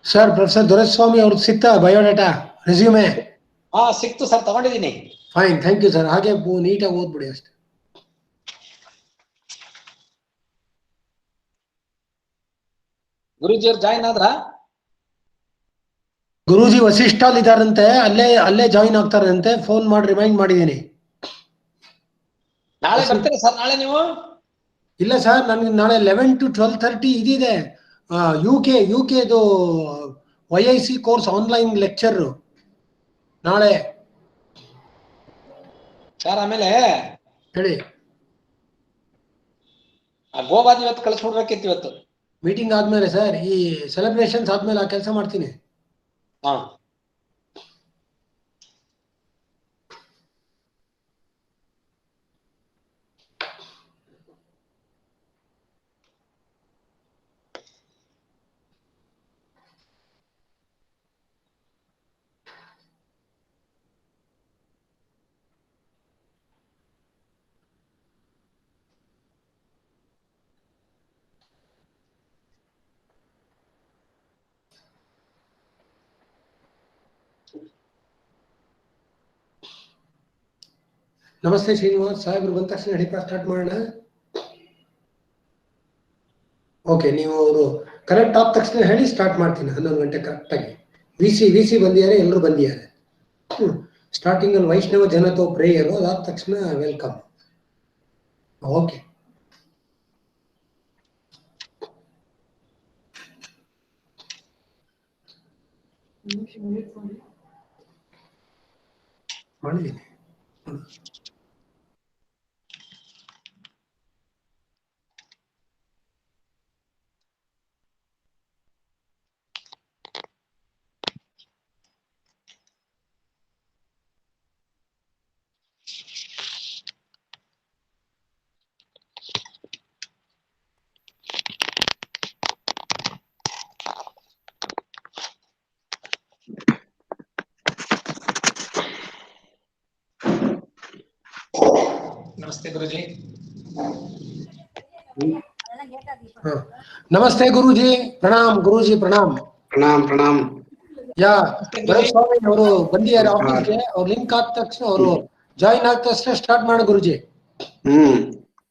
Sir, Professor Doreswamy or Sitta biodata resume. ಸಿಕ್ತು sir, ತಗೊಂಡಿದ್ದೀನಿ. Fine, thank you sir. ಹಾಗೆ ನೀಟಾಗಿ ಓದ್ಬಿಡಿ ಅಷ್ಟೇ. ಗುರುಜಿ ಅವ್ರು ಜಾಯಿನ್ ಆದ್ರ? ಗುರೂಜಿ ವಸಿಷ್ಠಲ್ ಇದಾರಂತೆ, ಅಲ್ಲೇ ಜಾಯಿನ್ ಆಗ್ತಾರಂತೆ. ಫೋನ್ ಮಾಡಿ ರಿಮೈಂಡ್ ಮಾಡಿದೀನಿ. ನಾಳೆ ಬರ್ತೀರಾ ಸರ್? ನಾಳೆ ನೀವು? ಇಲ್ಲ ಸರ್, ನನಗೆ ನಾಳೆ 11 to 12:30 ಇದಿದೆ. ಯುಕೆದು YIC ಕೋರ್ಸ್ ಆನ್ಲೈನ್ ಲೆಕ್ಚರ್ ನಾಳೆ. ಸರ್ ಆಮೇಲೆ ಹೇಳಿ. ಗೋವಾದ ಇವತ್ತು ಕಳಿಸ್ಬಿಡ್ಬೇಕಿತ್ತು ಇವತ್ತು. ಮೀಟಿಂಗ್ ಆದ್ಮೇಲೆ ಸರ್, ಈ ಸೆಲೆಬ್ರೇಷನ್ಸ್ ಆದ್ಮೇಲೆ ಆ ಕೆಲಸ ಮಾಡ್ತೀನಿ. ಹಾ, ನಮಸ್ತೆ ಶ್ರೀನಿವಾಸ್ ಸಾಹೇಬ್ರು, ಬಂದ ತಕ್ಷಣ ಹಿಡಿಕ ಸ್ಟಾರ್ಟ್ ಮಾಡೋಣ. ಓಕೆ, ನೀವು ಅವರು ಕರೆಕ್ಟ್ ಆದ ತಕ್ಷಣ ಹೇಳಿ ಸ್ಟಾರ್ಟ್ ಮಾಡ್ತೀನಿ. 11 ಗಂಟೆ ಕರೆಕ್ಟಾಗಿ. ವಿ ಸಿ ಬಂದಿದ್ದಾರೆ, ಎಲ್ಲರೂ ಬಂದಿದ್ದಾರೆ. ಸ್ಟಾರ್ಟಿಂಗ್ ಅಲ್ಲಿ ವೈಷ್ಣವ ಜನತೋ ಪ್ರೇಯರು, ಅದಾದ ತಕ್ಷಣ ವೆಲ್ಕಮ್. ಓಕೆ, ಮಾಡಿದ್ದೀನಿ. ನಮಸ್ತೆ ಗುರುಜಿ. ನಮಸ್ತೆ ಗುರುಜಿ, ಪ್ರಣಾಮ್. ಗುರುಜಿ ಪ್ರಣಾಮ್. ಪ್ರಣಾಮ್. ಯಾ ದೊರೆಸ್ವಾಮಿ ಅವರು ಬಂದಿದ್ದಾರೆ ಆಫೀಸ್ಗೆ. ಅವ್ರು ಲಿಂಕ್ ಆದ ತಕ್ಷಣ, ಅವರು ಜಾಯಿನ್ ಆದ ತಕ್ಷಣ ಸ್ಟಾರ್ಟ್ ಮಾಡು ಗುರುಜಿ.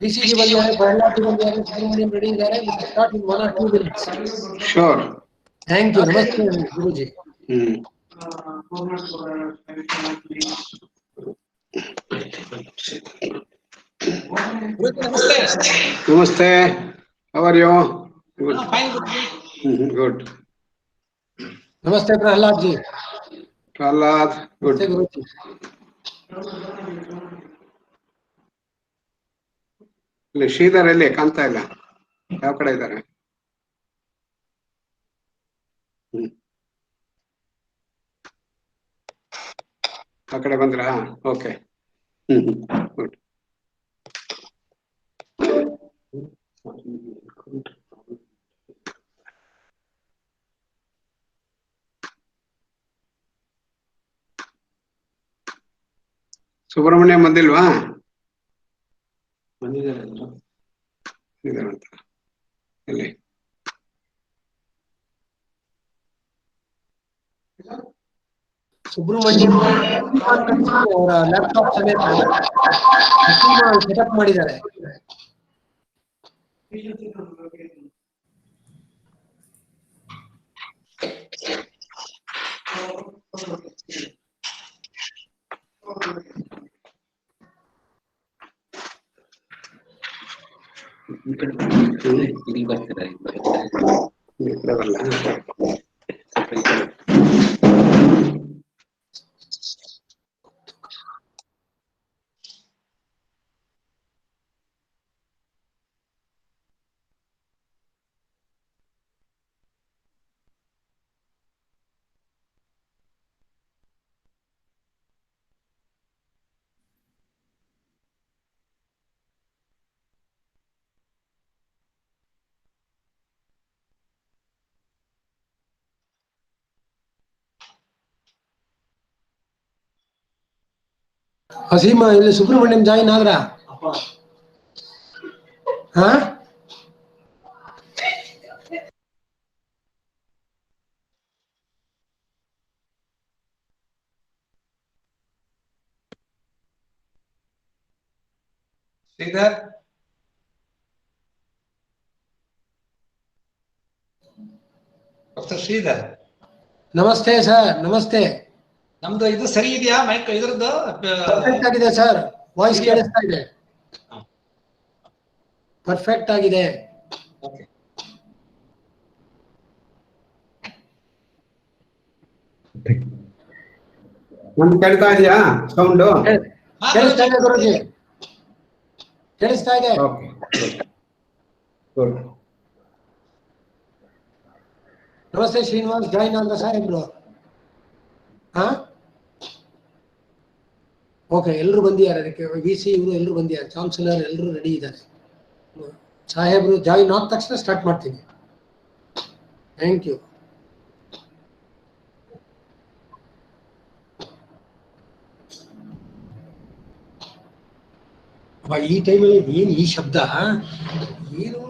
BCG ಬಂದಿದ್ದಾರೆ, ಪ್ರಹ್ಲಾದ್ ಬಂದಿದ್ದಾರೆ, ಸುಬ್ರಹ್ಮಣ್ಯಂ ರೆಡಿ ಇದ್ದಾರೆ. Start in 1 or 2 minutes. Sure. Thank you. ನಮಸ್ತೆ ಗುರುಜಿ. ನಮಸ್ತೆ. How are you? ಗುಡ್. ನಮಸ್ತೆ ಪ್ರಹ್ಲಾದ್ ಜಿ. ಗುಡ್. ಗುರುಜಿ. ಇಲ್ಲಿ ಶ್ರೀಧರ್ ಎಲ್ಲಿ ಕಾಣ್ತಾ ಇಲ್ಲ, ಯಾವ ಕಡೆ ಇದ್ದಾರೆ? ಆ ಕಡೆ ಬಂದ್ರಾ? ಓಕೆ. ಗುಡ್. ಸುಬ್ರಹ್ಮಣ್ಯಂ ಬಂದಿಲ್ವಾ? ಬಂದಿದ್ದಾರಂತ. ಎಲ್ಲಿ? ಸುಬ್ರಹ್ಮಣ್ಯಂ ಅವರ ಲ್ಯಾಪ್ಟಾಪ್ ಸಮೇತ ಸೆಟಪ್ ಮಾಡಿದ್ದಾರೆ. ಹಸೀಮಾ ಇಲ್ಲಿ ಸುಬ್ರಹ್ಮಣ್ಯಂ ಜಾಯಿನ್ ಆದ್ರ? ಶ್ರೀಧರ್. ಪ್ರೊಫೆಸರ್ ಶ್ರೀಧರ್. ನಮಸ್ತೆ ಸರ್, ನಮಸ್ತೆ. ನಮ್ದು ಇದು ಸರಿ ಇದೆಯಾ ಮೈಕ್ ಇದ್ರದ್ದು? ಪರ್ಫೆಕ್ಟ್ ಆಗಿದೆ ಸರ್, ವಾಯ್ಸ್ ಕೇಳಿಸ್ತಾ ಇದೆ. ಪರ್ಫೆಕ್ಟ್ ಆಗಿದೆ. ಓಕೆ. ನಮ್ದು ಕೇಳ್ತಾ ಇದೆಯಾ ಸೌಂಡು? ಕೇಳಿಸ್ತಾ ಇದೆ ಗುರುಜಿ, ಕೇಳಿಸ್ತಾ ಇದೆ. Okay, good. ನಮಸ್ತೆ ಶ್ರೀನಿವಾಸ್, ಜಾಯಿನ್ ಆದ ಸಾಹೇಬ್ರು? ಹಾ ಓಕೆ, ಎಲ್ಲರೂ ಬಂದಿದ್ದಾರೆ. ಅದಕ್ಕೆ VC ಇವರು ಎಲ್ಲರೂ ಬಂದಿದ್ದಾರೆ, ಚಾನ್ಸಲರ್ ಎಲ್ಲರೂ ರೆಡಿ ಇದ್ದಾರೆ. ಸಾಹೇಬ್ರು ಜಾಯಿನ್ ಆದ ತಕ್ಷಣ ಸ್ಟಾರ್ಟ್ ಮಾಡ್ತೀನಿ. Thank you. ಈ ಟೈಮಲ್ಲಿ ಏನು ಈ ಶಬ್ದ ಏನು?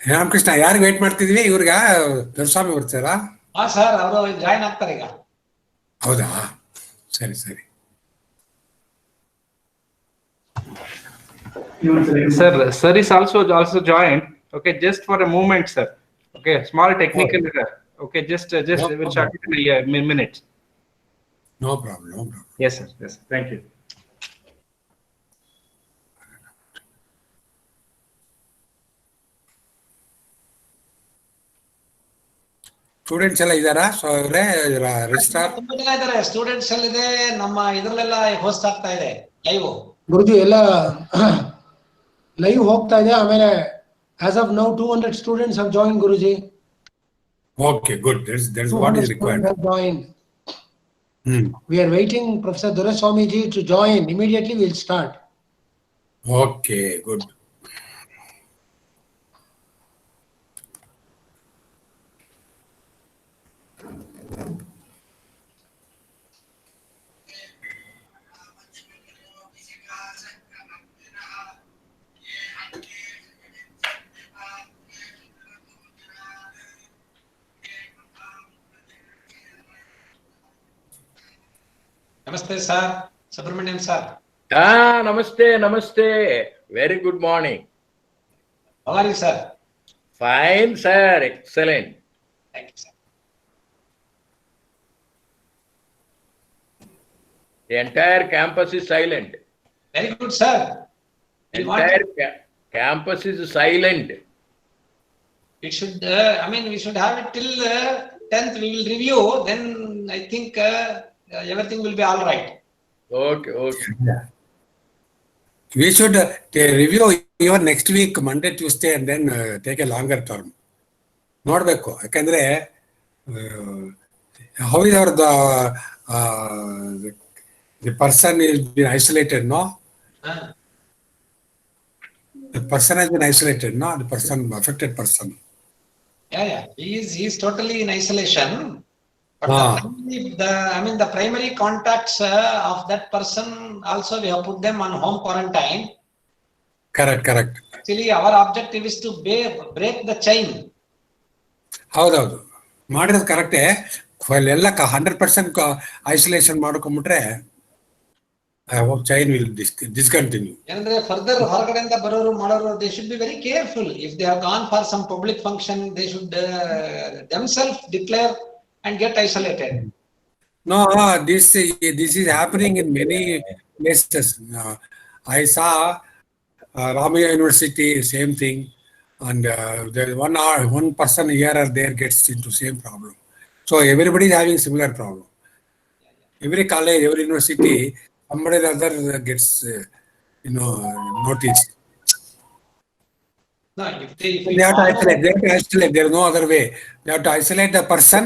ರಾಮಕೃಷ್ಣ, ಯಾರಿಗೆ ವೇಟ್ ಮಾಡ್ತಿದ್ವಿ? ಇವ್ರಿಗ ದೊರೆಸ್ವಾಮಿ ಬರ್ತಾರ? ಹಾ ಸರ್, ಅವರು ಜಾಯಿನ್ ಆಗ್ತಾರೆ ಈಗ. ಹೌದಾ, ಸರಿ ಸರಿ. Sir is also joined. Okay, just for a moment, sir. Okay, small technical error. Okay, just No we'll start it in a minute. No problem, no problem. Yes, sir. Yes, thank you. Students ಎಲ್ಲ ಇದ್ದಾರಾ? So ಅವರೇ registrar ತುಂಬಾ ಜನ ಇದ್ದಾರೆ. Students ಅಲ್ಲಿ ಇದೆ, ನಮ್ಮ ಇದ್ರಲ್ಲೆಲ್ಲ host ಆಗ್ತಾ ಇದೆ ಲೈವ್. ಗುರುಜಿ ಎಲ್ಲ ಲೈವ್ ಹೋಗ್ತಾ ಇದೆ. ಆಮೇಲೆ as of now 200 students have joined, Guruji. Okay, good. That's what is required. Have joined. We are waiting Professor Doreswamy ji to join. Immediately we'll start. Okay, good. ನಮಸ್ತೆ sir, Subrahmanyam sir. ನಮಸ್ತೆ ನಮಸ್ತೆ. Very good morning. How are you, sir? Fine, sir. Excellent. Thank you, sir. The entire campus is silent. Very good, sir. We want Entire campus is silent. it should, we should have it till 10th. We will review. Then I think everything will be all right. Okay, okay. We should review even next week, Monday, Tuesday, and then take a longer term. ನೋಡಬೇಕು ಯಾಕಂದ್ರೆ how is the person is been isolated, no? The person has been isolated, no? The person, affected person. Yeah. He is totally in isolation. But the primary contacts of that person also we have put them on home quarantine. Correct. Actually, our objective is to break the chain. ಹೌದೌದು, ಮಾಡಿರೋದು ಕರೆಕ್ಟೇ. ಎಲ್ಲ 100% isolation ಮಾಡ್ಕೊಂಡ್ಬಿಟ್ರೆ chain will discontinue. ಅಂದ್ರೆ further ಹೊರಗಡೆಯಿಂದ ಬರೋರು ಮಾಡೋರು they should be very careful. If they have gone for some public function, they should themselves declare and get isolated. No, this is happening in many places. I saw Ramaya University, same thing, and there one person here or there gets into same problem. So everybody is having similar problem. Every college, every university, somebody or other gets noticed. No, if They have to isolate. There is no other way. They have to isolate the person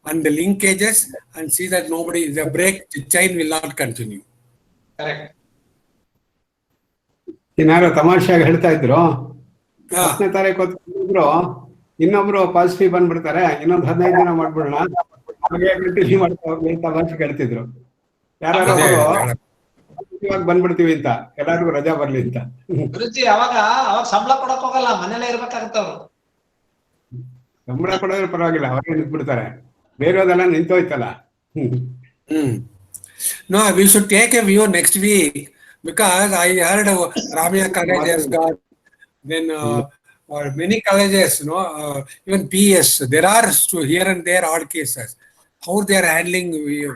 and the linkages and see that the chain will not continue. Correct. ಏನಾರು ತಮಾಷೆಯಾಗಿ ಹೇಳ್ತಾ ಇದ್ರು, 10ನೇ ತಾರೀಕು ಹೊತ್ತಿದ್ರು, ಇನ್ನೊಬ್ರು positive ಬಂದ್ಬಿಡ್ತಾರೆ, ಇನ್ನೊಂದು 15 ದಿನ ಮಾಡ್ಬಿಡೋಣ, ಹಾಗೆ continue ಮಾಡ್ತಾ ಹೋಗ್ಲಿ ಅಂತ ಭಾಷೆ ಕೇಳ್ತಿದ್ರು. ಯಾರು ಇವಾಗ ಬಂದ್ಬಿಡ್ತೀವಿ ಅಂತ, ಎಲ್ಲರಿಗೂ ರಜಾ ಬರ್ಲಿ ಅಂತ. ಗುರುಜಿ ಅವಾಗ ಸಂಬಳ ಕೊಡಕ್ ಹೋಗಲ್ಲ, ಮನೇಲೆ ಇರ್ಬೇಕಾಗತ್ತವ್ರು. ಸಂಬಳ ಕೊಡೋದ್ರೆ ಪರವಾಗಿಲ್ಲ, ಅವ್ರಿಗೆ ನಿಂತ್ಬಿಡ್ತಾರೆ. ಬೇರೆದೆಲ್ಲ ನಿಂತೋಯ್ತಲ್ಲ. No, we should take a view next week, because I heard Ramya College has got, then many colleges, even PS, there are here and there odd cases. How they are handling,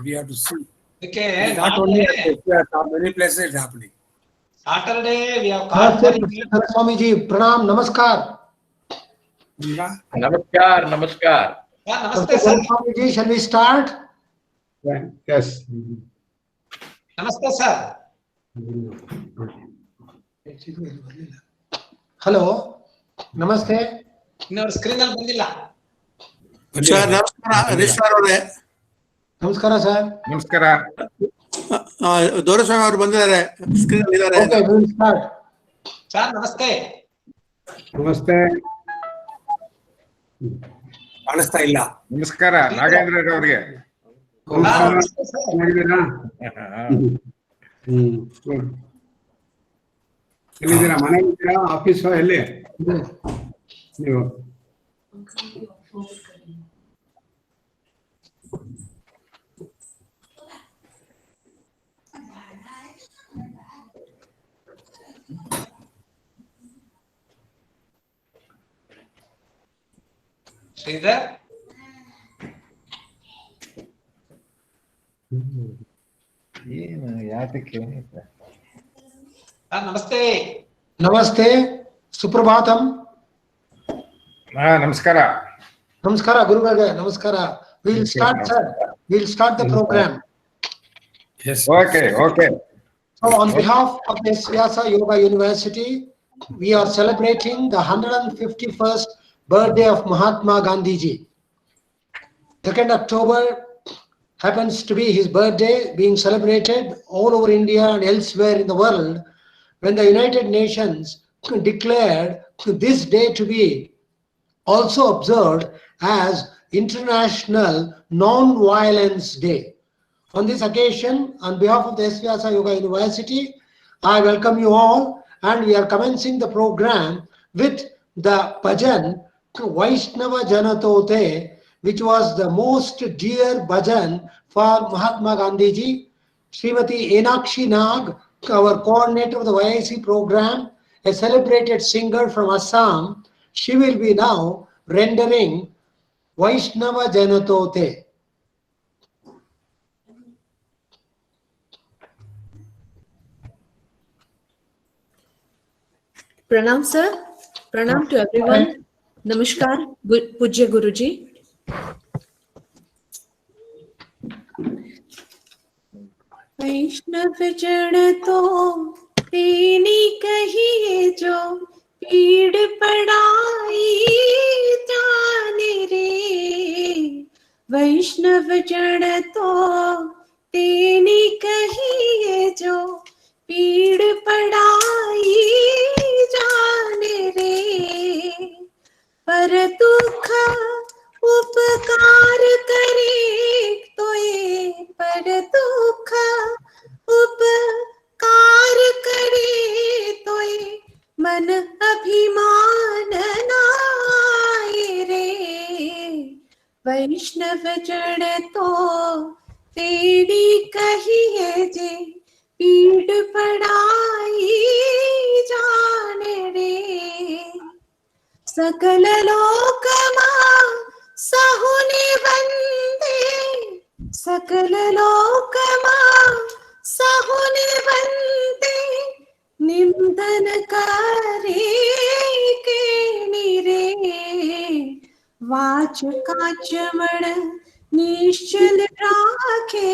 we have to see. Okay. Not only at S-VYASA, many places it's happening. Saturday we have called Swamiji, pranam, namaskar. Namaskar. Yeah, namaste sir. Swamiji, shall we start? Yes. Namaste sir. Hello, namaste. ಇನ್ನೊಂದು screen ಅಲ್ಲಿ ಬಂದಿಲ್ಲ. Sir ನಮಸ್ಕಾರ, Harish sir ಅವರೇ. ನಮಸ್ಕಾರ sir. ನಮಸ್ಕಾರ. ದೊರೆಸ್ವಾಮಿ ಅವರು ಬಂದಿದ್ದಾರೆ, screen ಅಲ್ಲಿ ಇದ್ದಾರೆ. Okay, we will start. Sir ನಮಸ್ತೆ. ನಮಸ್ತೆ. ಕಾಣಿಸ್ತಾ ಇಲ್ಲ. ನಮಸ್ಕಾರ ನಾಗೇಂದ್ರ ಅವರಿಗೆ. ಚೆನ್ನಾಗಿದ್ದೀರಾ? ಎಲ್ಲಿದ್ದೀರಾ? ಮನೇಲಿ ಇದ್ದೀರಾ? ಆಫೀಸ್ ಎಲ್ಲಿ ನೀವು? ಶ್ರೀಧರ್ ಏನು ಯಾತಕ್ಕೆ? ನಮಸ್ತೆ. ನಮಸ್ತೆ, ಸುಪ್ರಭಾತಂ. ನಮಸ್ಕಾರ. ನಮಸ್ಕಾರ ಗುರುಗಳಿಗೆ ನಮಸ್ಕಾರ. We'll start, sir. We'll start the program. Yes. Okay. So on behalf of the S-VYASA Yoga University, we are celebrating the 151st birthday of Mahatma Gandhi ji. 2nd October happens to be his birthday, being celebrated all over India and elsewhere in the world, when the United Nations declared this day to be also observed as International Non-Violence Day. On this occasion, on behalf of the S-VYASA Yoga University, I welcome you all, and we are commencing the program with the bhajan Vaishnava Janatote, which was the most dear bhajan for Mahatma Gandhi ji. Srimati Enakshi Nag, our coordinator of the YIC program, a celebrated singer from Assam. She will be now rendering Vaishnava Janatote. Pranam sir, pranam to everyone. Namaskar, Pujya Guruji. वैष्णव जन तो तेनी कहिए जो पीड़ पड़ाई जाने रे। वैष्णव जन तो तेनी कहिए जो पीड़ पड़ाई जाने रे। पर दुख उपकार करे तो ये पर दुख उपकार करे तो ये मन अभिमान नाए रे। वैष्णव जन तो तेरी कहिए जे पीड़ पड़ाई जाने रे। सकल लोक मां सहुनि वंदे, सकल लोक मां सहुनि वंदे, निंदन करे के निरे। वाच काच मन निश्चल राखे,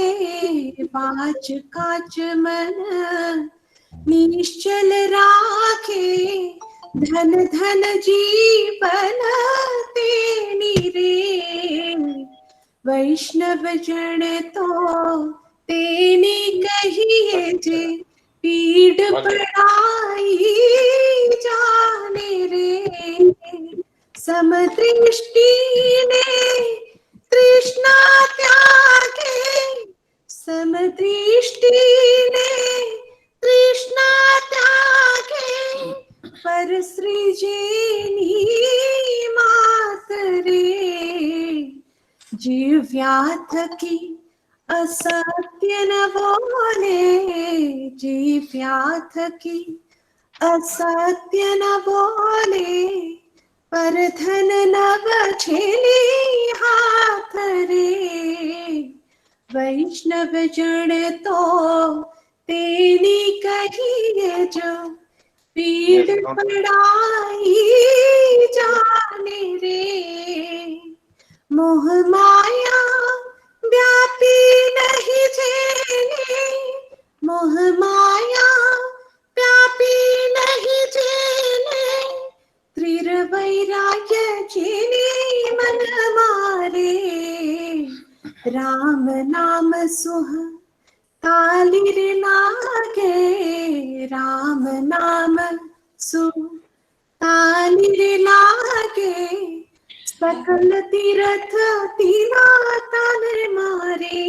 वाच काच मन निश्चल राखे। धन धन जीवन तेनी रे। वैष्णव जन तो तेनी कहिए जे पीड़ पड़ाई जाने रे। समदृष्टि ने तृष्णा त्यागे, समदृष्टि ने तृष्णा त्यागे। पर सृजेनी मात रे। जीव्याथ की असत्य न बोले, जीव्याथ की असत्य न बोले। पर धन न बछेली हाथ रे। वैष्णव जन तो तेनी कहिए जो पीड़ पड़ाई जाने रे। मोह माया व्यापी नहीं जेने, मोह माया व्यापी नहीं जेने। त्रिवैराग्य जेने मन मारे। राम नाम सुह तालिर लागे, राम नाम सु तालिर लागे। सकल तीरथ तीरा तन मारे।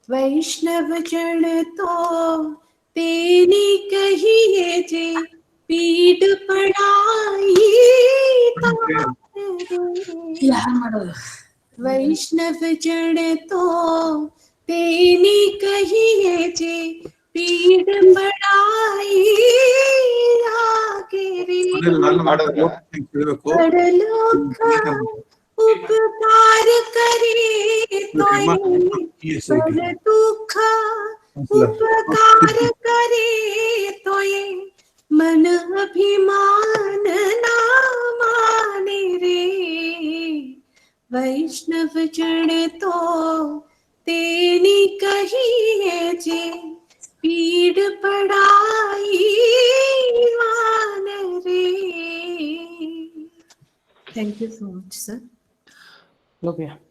वैष्णव जन तो तेनी कहिए जे पीड़ पड़ाई तारे। वैष्णव जन तो तेनी कहिए जे पीड़ पड़ाई आगे रे। बड़लोक उपकार करे तो ये पर दुख उपकार करे तो ये मन अभिमान ना माने रे। वैष्णव जन तो तेनी कहिए जे पीड़ पड़ाई मान रे। Thank you so much, sir.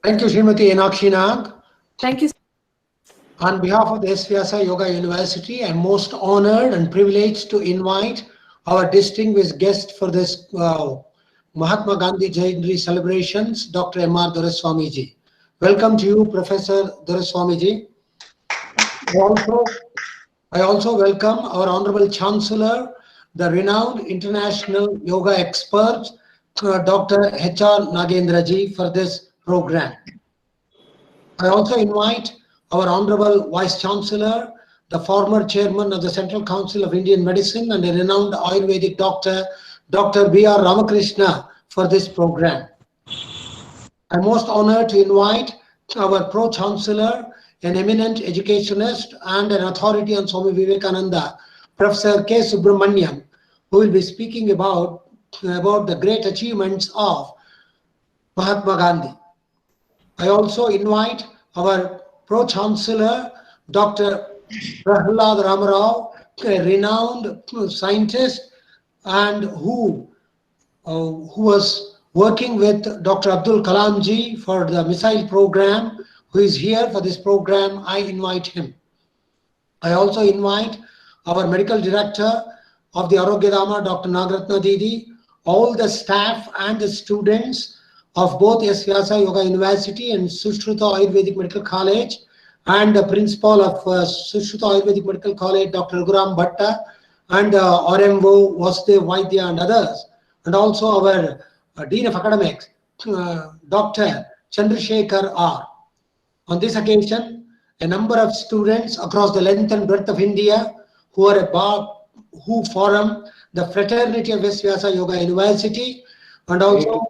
Thank you, Srimati Enakshi Nag. Thank you. On behalf of the S-VYASA Yoga University, I'm most honored and privileged to invite our distinguished guest for this Mahatma Gandhi Jayanthi celebrations, Dr. M.R. Doraiswamiji. Welcome to you, Professor Doraiswamiji. I also welcome our Honorable Chancellor, the renowned international yoga expert, Dr. H.R. Nagendraji, for this program. I also invite our Honorable Vice Chancellor, the former chairman of the Central Council of Indian Medicine and a renowned Ayurvedic doctor, Dr. B.R. Ramakrishna, for this program. I'm most honored to invite our Pro-Chancellor, an eminent educationist and an authority on Swami Vivekananda, Professor K. Subramaniam, who will be speaking about the great achievements of Mahatma Gandhi. I also invite our Pro-Chancellor, Dr. Prahlad Ramarao, a renowned scientist and who was working with Dr. Abdul Kalam ji for the missile program, who is here for this program. I invite him. I also invite our medical director of the Arogyadama, Dr. Nagratna Didi, all the staff and the students of both S-VYASA Yoga University and Sushruta Ayurvedic Medical College, and the principal of Sushruta Ayurvedic Medical College, Dr. Raghuram Bhatta, and RMO, Vasudev Vaidya and others, and also our Dean of Academics, Dr. Chandrasekhar R. On this occasion, a number of students across the length and breadth of India who form the fraternity of S-VYASA Yoga University, and also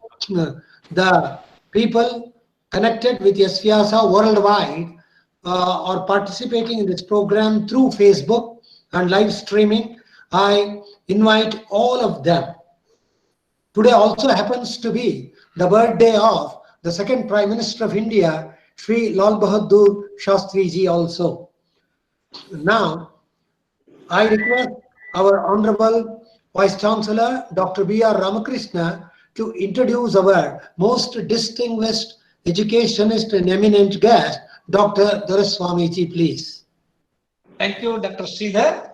the people connected with S-VYASA worldwide are participating in this program through Facebook and live streaming. I invite all of them. Today also happens to be the birthday of the second Prime Minister of India, Sri Lal Bahadur Shastri ji also. Now, I request our Honorable Vice Chancellor, Dr. B.R. Ramakrishna, to introduce our most distinguished educationist and eminent guest, Dr. Doraswamy ji, please. Thank you, Dr. Sridhar.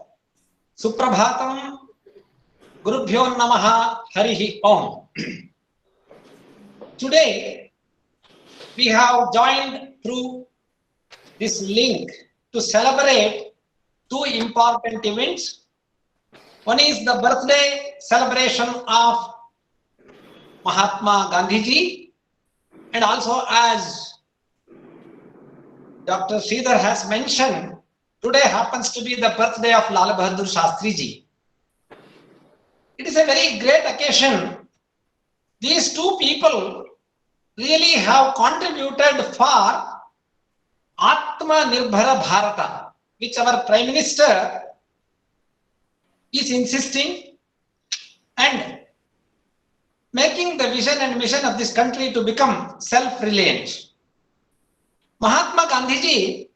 Suprabhatam, Gurubhyo Namaha, Harihi Om. Today, we have joined through this link to celebrate two important events. One is the birthday celebration of Mahatma Gandhi ji, and also, as Dr. Sridhar has mentioned, today happens to be the birthday of Lal Bahadur Shastri ji. It is a very great occasion. These two people really have contributed for Atma Nirbhara Bharata, which our Prime Minister is insisting, and making the vision and mission of this country to become self-reliant. Mahatma Gandhi ji,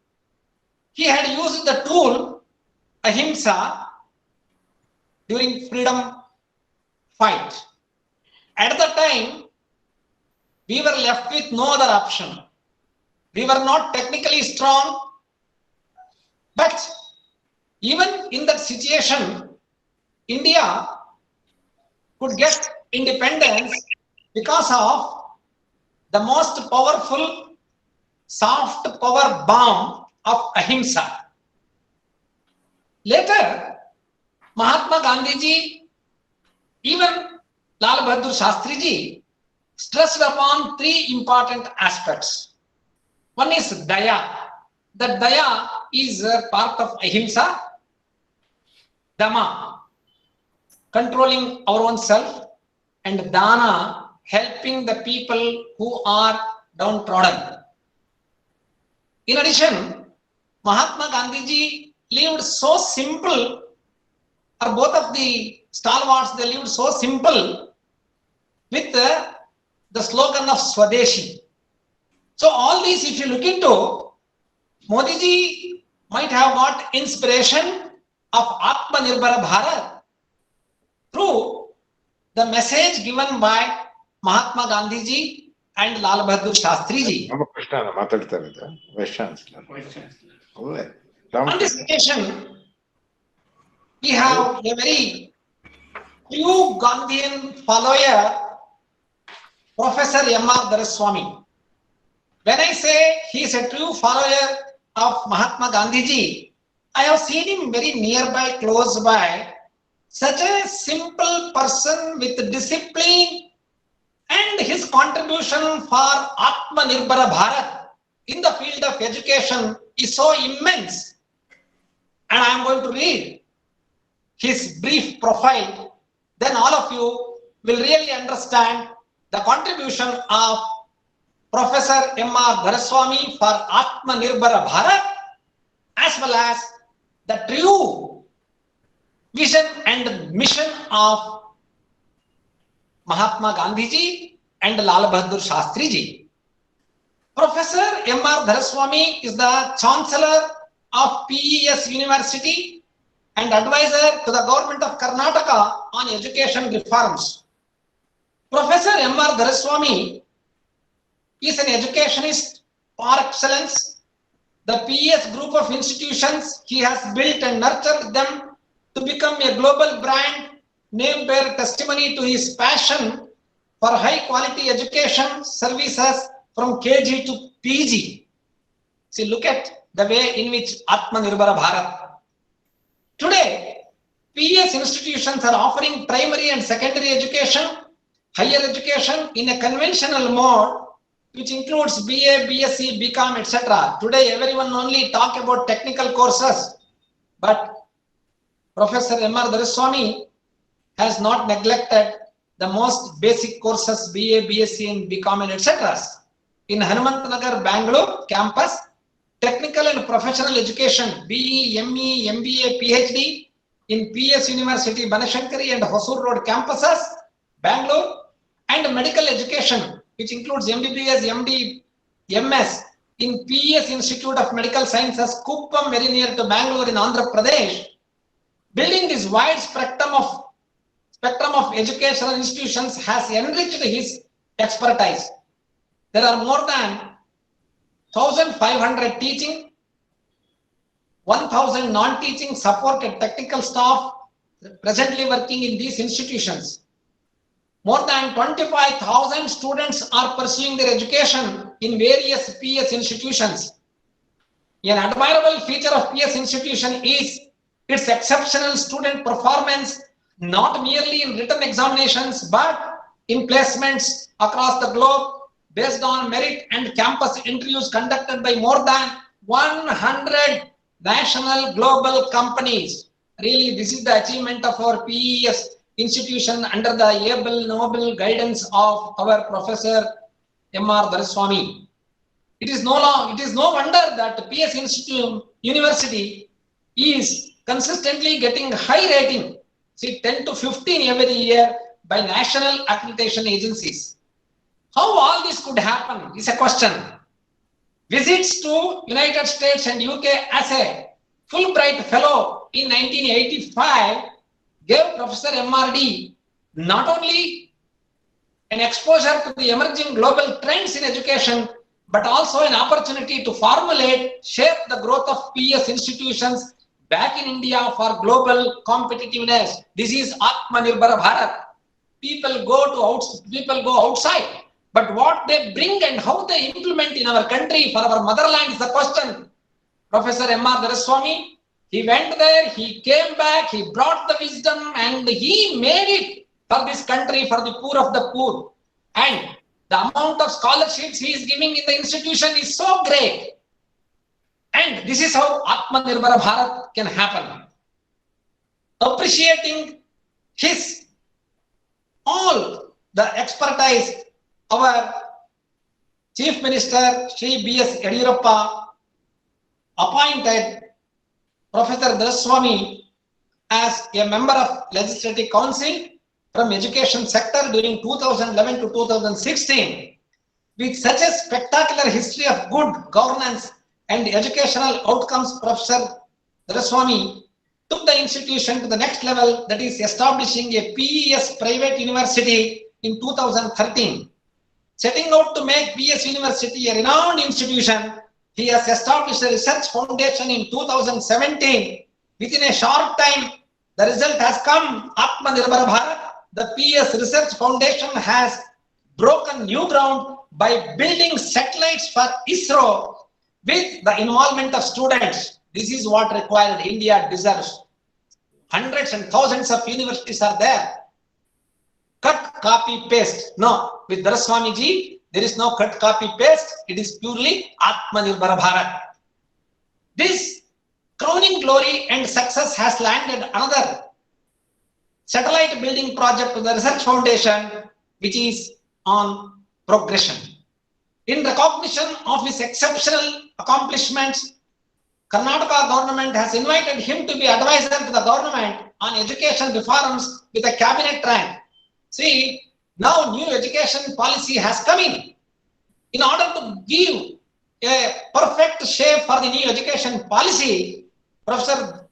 he had used the tool ahimsa during freedom fight. At the time, we were left with no other option. We were not technically strong, but even in that situation, India could get independence because of the most powerful soft power bomb of ahimsa. Later, Mahatma Gandhi ji, even Lal Bahadur Shastri ji, stressed upon three important aspects. One is daya. That daya is a part of ahimsa. Dhamma, controlling our own self, and dana, helping the people who are downtrodden. In addition, Mahatma Gandhi ji lived so simple, or both of the stalwarts, they lived so simple with the slogan of Swadeshi. So all these, if you look into, Modi ji might have got inspiration of Atma Nirbhara Bharat through the message given by Mahatma Gandhi ji and Lal Bahadur Shastri ji. On this occasion, we have a very true Gandhian follower, Professor M.R. Doraswamy. When I say he is a true follower of Mahatma Gandhi ji, I have seen him very nearby, close by. Such a simple person with discipline, and his contribution for Atma Nirbhara Bharat in the field of education is so immense. and I am going to read his brief profile. Then all of you will really understand the contribution of Professor M.R. Dharaswamy for Atmanirbhar Bharat, as well as the true vision and mission of Mahatma Gandhi ji and Lal Bahadur Shastri ji. Professor M.R. Dharaswamy is the Chancellor of PES University and advisor to the government of Karnataka on education reforms. Professor M.R. Dharaswamy is an educationist par excellence. The PES group of institutions he has built and nurtured them to become a global brand name bear testimony to his passion for high quality education services from KG to PG. See, look at the way in which Atmanirbhar Bharat. Today, PES institutions are offering primary and secondary education, higher education in a conventional mode, which includes BA, BSc, BCom, etc. Today, everyone only talk about technical courses, but Professor M.R. Dharaswamy has not neglected the most basic courses, BA, BSc, and BCom, and etc. In Hanumantanagar, Bangalore campus, technical and professional education, BE, ME, MBA, PhD in PS University, Banashankari and Hosur Road campuses, Bangalore, and medical education, which includes MBBS, MD, MS in PES Institute of Medical Sciences, Kuppam, very near to Bangalore in Andhra Pradesh. Building this wide spectrum of educational institutions has enriched his expertise. There are more than 1,500 teaching, 1,000 non-teaching supported technical staff presently working in these institutions. More than 25,000 students are pursuing their education in various PS institutions. An admirable feature of PS institution is its exceptional student performance, not merely in written examinations, but in placements across the globe based on merit and campus interviews conducted by more than 100 national global companies. Really, this is the achievement of our PES institution under the able noble guidance of our Professor M.R. Dharaswamy. It is no wonder that PS University is consistently getting high rating, see 10 to 15 every year by national accreditation agencies. How all this could happen is a question. Visits to United States and UK as a Fulbright Fellow in 1985 gave Professor MRD not only an exposure to the emerging global trends in education, but also an opportunity to formulate, shape the growth of PS institutions back in India for global competitiveness. This is Atmanirbhar Bharat. People go outside, but what they bring and how they implement in our country for our motherland is the question. Professor M.R. Dharaswamy, he went there, he came back, he brought the wisdom and he made it for this country, for the poor of the poor. And the amount of scholarships he is giving in the institution is so great. And this is how Atmanirbhar Bharat can happen. Appreciating his all the expertise, our Chief Minister Shri B.S. Yediyurappa appointed Professor Dharaswamy as a member of Legislative Council from Education sector during 2011 to 2016. With such a spectacular history of good governance and educational outcomes, Professor Dharaswamy took the institution to the next level, that is establishing a PES private university in 2013. Setting out to make PES University a renowned institution, he has established a research foundation in 2017. Within a short time, the result has come. Atmanirbhar Bharat, the PES Research Foundation has broken new ground by building satellites for ISRO with the involvement of students. This is what required. India deserves. Hundreds and thousands of universities are there. Cut, copy, paste. No, with Dharaswamy ji, there is no cut, copy, paste. It is purely Atmanirbhar Bharat. This crowning glory and success has landed another satellite building project to the research foundation, which is on progression. In recognition of his exceptional accomplishments, Karnataka government has invited him to be advisor to the government on education reforms with a cabinet rank. See, now new education policy has come in. In order to give a perfect shape for the new education policy, Professor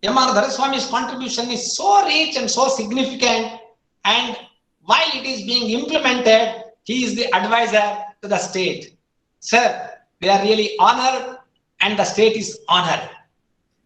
M.R. Dharaswamy's contribution is so rich and so significant, and while it is being implemented, he is the advisor to the state. Sir, we are really honored and the state is honored.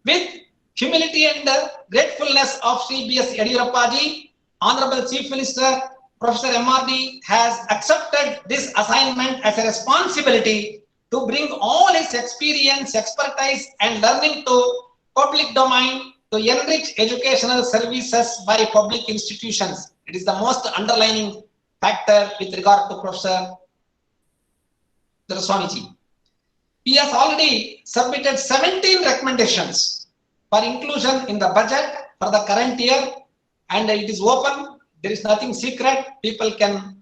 With humility and gratefulness of Sri B.S. Yediyurappa ji, Honorable Chief Minister Professor MRD has accepted this assignment as a responsibility to bring all his experience, expertise and learning to public domain to enrich educational services by public institutions. It is the most underlining factor with regard to Professor Dharaswamiji. He has already submitted 17 recommendations for inclusion in the budget for the current year, and it is open. There is nothing secret. People can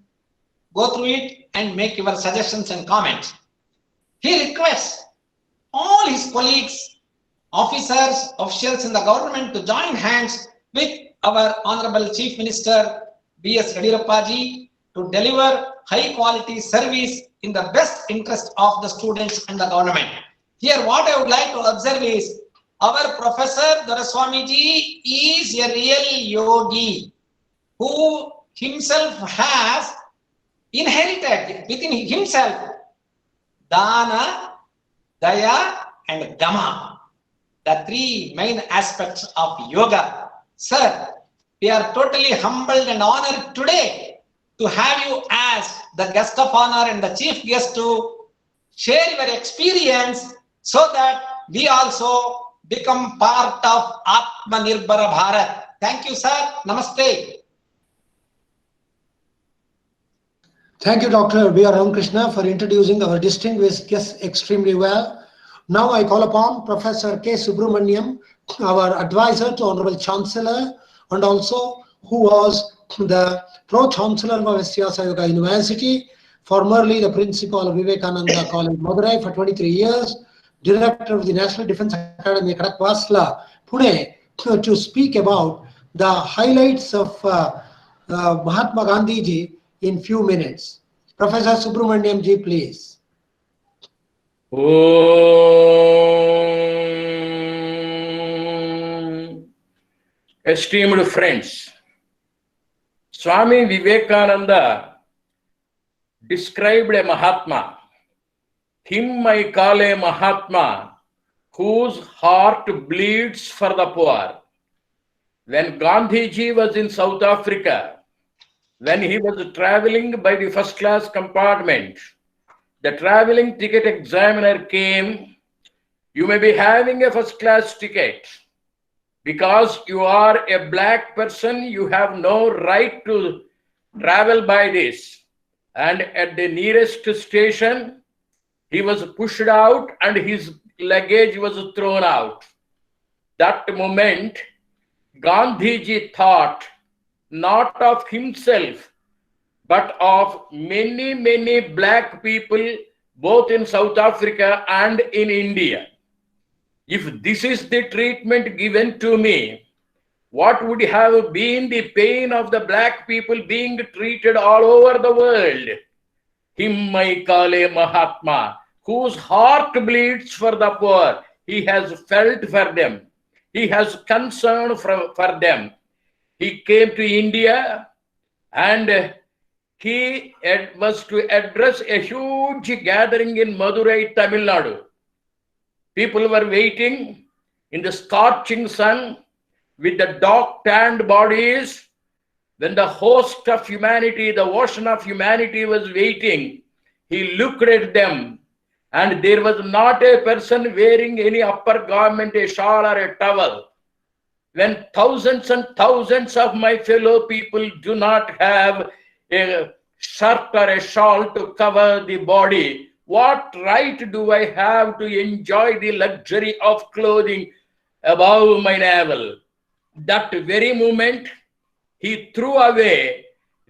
go through it and make your suggestions and comments. He requests all his colleagues, officers, officials in the government to join hands with our Honorable Chief Minister B.S. Yediyurappa ji to deliver high quality service in the best interest of the students and the government. Here what I would like to observe is our Professor Dharaswamiji is a real yogi who himself has inherited within himself Dana, Daya and Dhamma, the three main aspects of yoga. Sir, we are totally humbled and honored today to have you as the guest of honor and the chief guest to share your experience so that we also become part of Atmanirbhar Bharat. Thank you, sir. Namaste. Thank you, Dr. B.R. Ramakrishna, for introducing our distinguished guests extremely well. Now I call upon Professor K. Subramaniam, our advisor to Honorable Chancellor, and also who was the Pro-Chancellor of S-VYASA Yoga University, formerly the Principal of Vivekananda College, Madurai for 23 years, Director of the National Defense Academy, Kadakwasla, Pune, to speak about the highlights of Mahatma Gandhi ji in few minutes. Professor Subramaniam ji, please. Esteemed friends, Swami Vivekananda described a Mahatma. Him I call a Mahatma whose heart bleeds for the poor. When Gandhiji was in South Africa, when he was traveling by the first class compartment, the traveling ticket examiner came. You may be having a first class ticket. Because you are a black person, you have no right to travel by this. And at the nearest station, he was pushed out and his luggage was thrown out. That moment, Gandhiji thought not of himself, but of many, many black people, both in South Africa and in India. If this is the treatment given to me, what would have been the pain of the black people being treated all over the world? Him I call a Mahatma, whose heart bleeds for the poor. He has felt for them. He has concern for them. He came to India and he was to address a huge gathering in Madurai, Tamil Nadu. People were waiting in the scorching sun with the dark tanned bodies. When the host of humanity, the ocean of humanity was waiting, he looked at them and there was not a person wearing any upper garment, a shawl or a towel. When thousands and thousands of my fellow people do not have a shirt or a shawl to cover the body, What right do I have to enjoy the luxury of clothing above my navel? That very moment, he threw away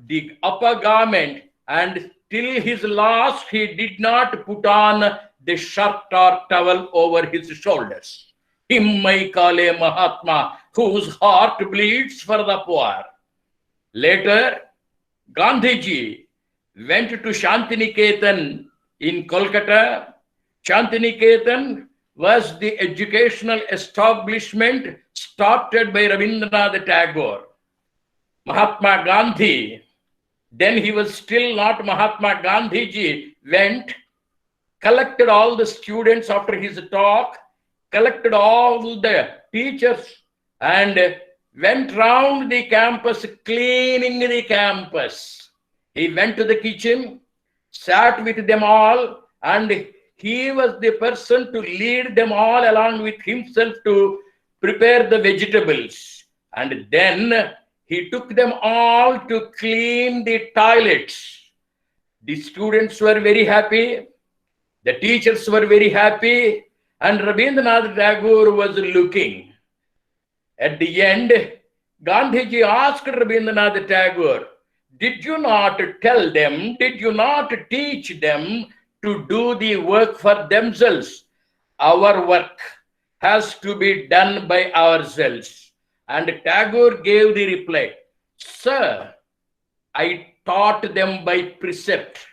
the upper garment, and till his last, he did not put on the shirt or towel over his shoulders. Him I call a Mahatma, whose heart bleeds for the poor. Later, Gandhiji went to Shantiniketan in Kolkata. Shantiniketan was the educational establishment started by Rabindranath Tagore. Mahatma Gandhi, then he was still not Mahatma Gandhiji, went, collected all the students after his talk, collected all the teachers, and went round the campus cleaning the campus. He went to the kitchen, sat with them all, and he was the person to lead them all along with himself to prepare the vegetables. And then he took them all to clean the toilets. The students were very happy. The teachers were very happy. And Rabindranath Tagore was looking. At the end, Gandhiji asked Rabindranath Tagore, did you not tell them, did you not teach them to do the work for themselves? Our work has to be done by ourselves. And Tagore gave the reply, sir, I taught them by precept.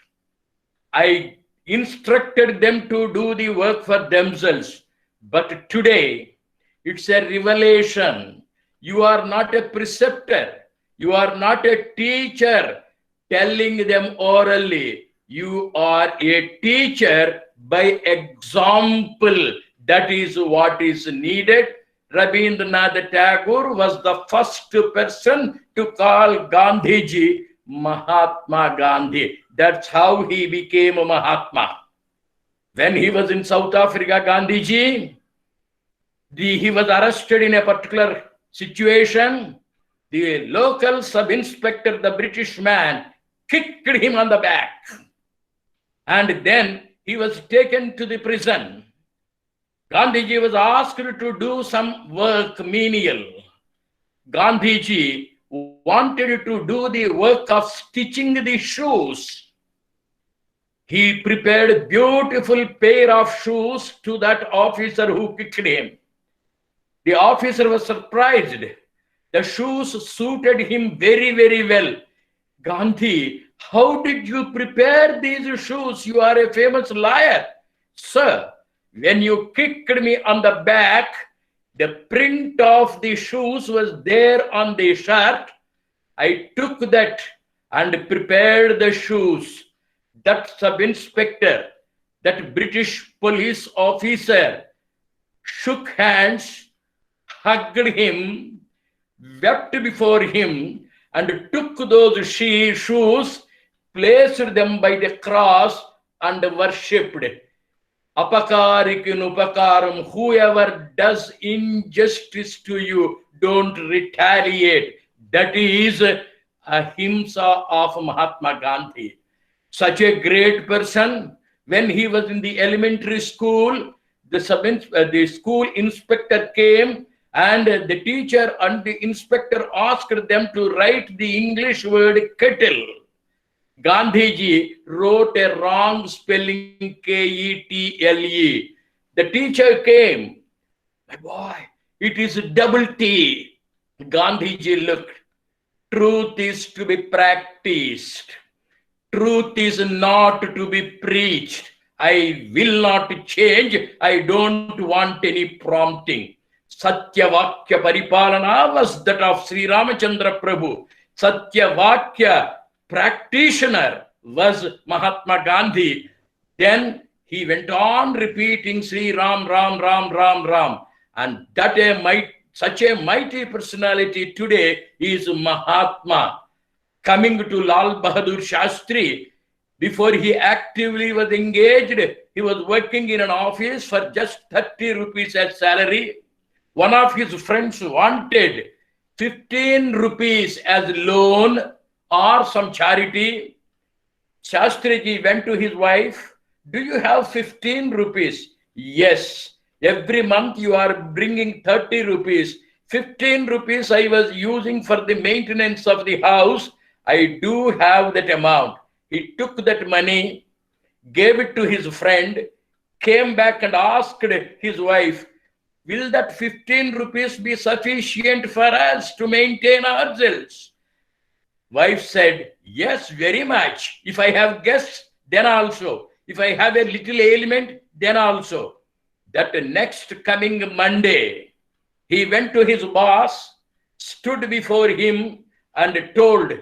I instructed them to do the work for themselves. But today, it's a revelation. You are not a preceptor. You are not a teacher telling them orally. You are a teacher by example. That is what is needed. Rabindranath Tagore was the first person to call Gandhiji Mahatma Gandhi. That's how he became a Mahatma. When he was in South Africa, Gandhiji, he was arrested in a particular situation. The local sub-inspector, the British man, kicked him on the back. And then he was taken to the prison. Gandhiji was asked to do some work, menial. Gandhiji wanted to do the work of stitching the shoes. He prepared a beautiful pair of shoes to that officer who kicked him. The officer was surprised. The shoes suited him very, very well. Gandhi, how did you prepare these shoes? You are a famous liar. Sir, when you kicked me on the back, the print of the shoes was there on the shirt. I took that and prepared the shoes. That sub-inspector, that British police officer, shook hands, hugged him, wept before him, and took those shoes, placed them by the cross, and worshipped. Apakarikin upakaram, whoever does injustice to you, don't retaliate. That is ahimsa of Mahatma Gandhi. Such a great person. When he was in the elementary school, the school inspector came, and the teacher and the inspector asked them to write the English word kettle. Gandhiji wrote a wrong spelling, K-E-T-L-E. The teacher came. My boy, it is double T. Gandhiji looked. Truth is to be practiced. Truth is not to be preached. I will not change. I don't want any prompting. Satyavakya Paripalana was that of Sri Ramachandra Prabhu. Satyavakya practitioner was Mahatma Gandhi. Then he went on repeating Sri Ram, Ram, Ram, Ram, Ram. And that such a mighty personality today is Mahatma. Coming to Lal Bahadur Shastri, before he actively was engaged, he was working in an office for just 30 rupees as salary. One of his friends wanted 15 rupees as loan or some charity. Shastriji went to his wife do you have 15 rupees? Yes. Every month you are bringing 30 rupees. 15 rupees I was using for the maintenance of the house. I do have that amount. He took that money, gave it to his friend, came back and asked his wife, will that 15 rupees be sufficient for us to maintain ourselves? Wife said, yes, very much. If I have guests, then also. If I have a little ailment, then also. That next coming Monday, he went to his boss, stood before him and told,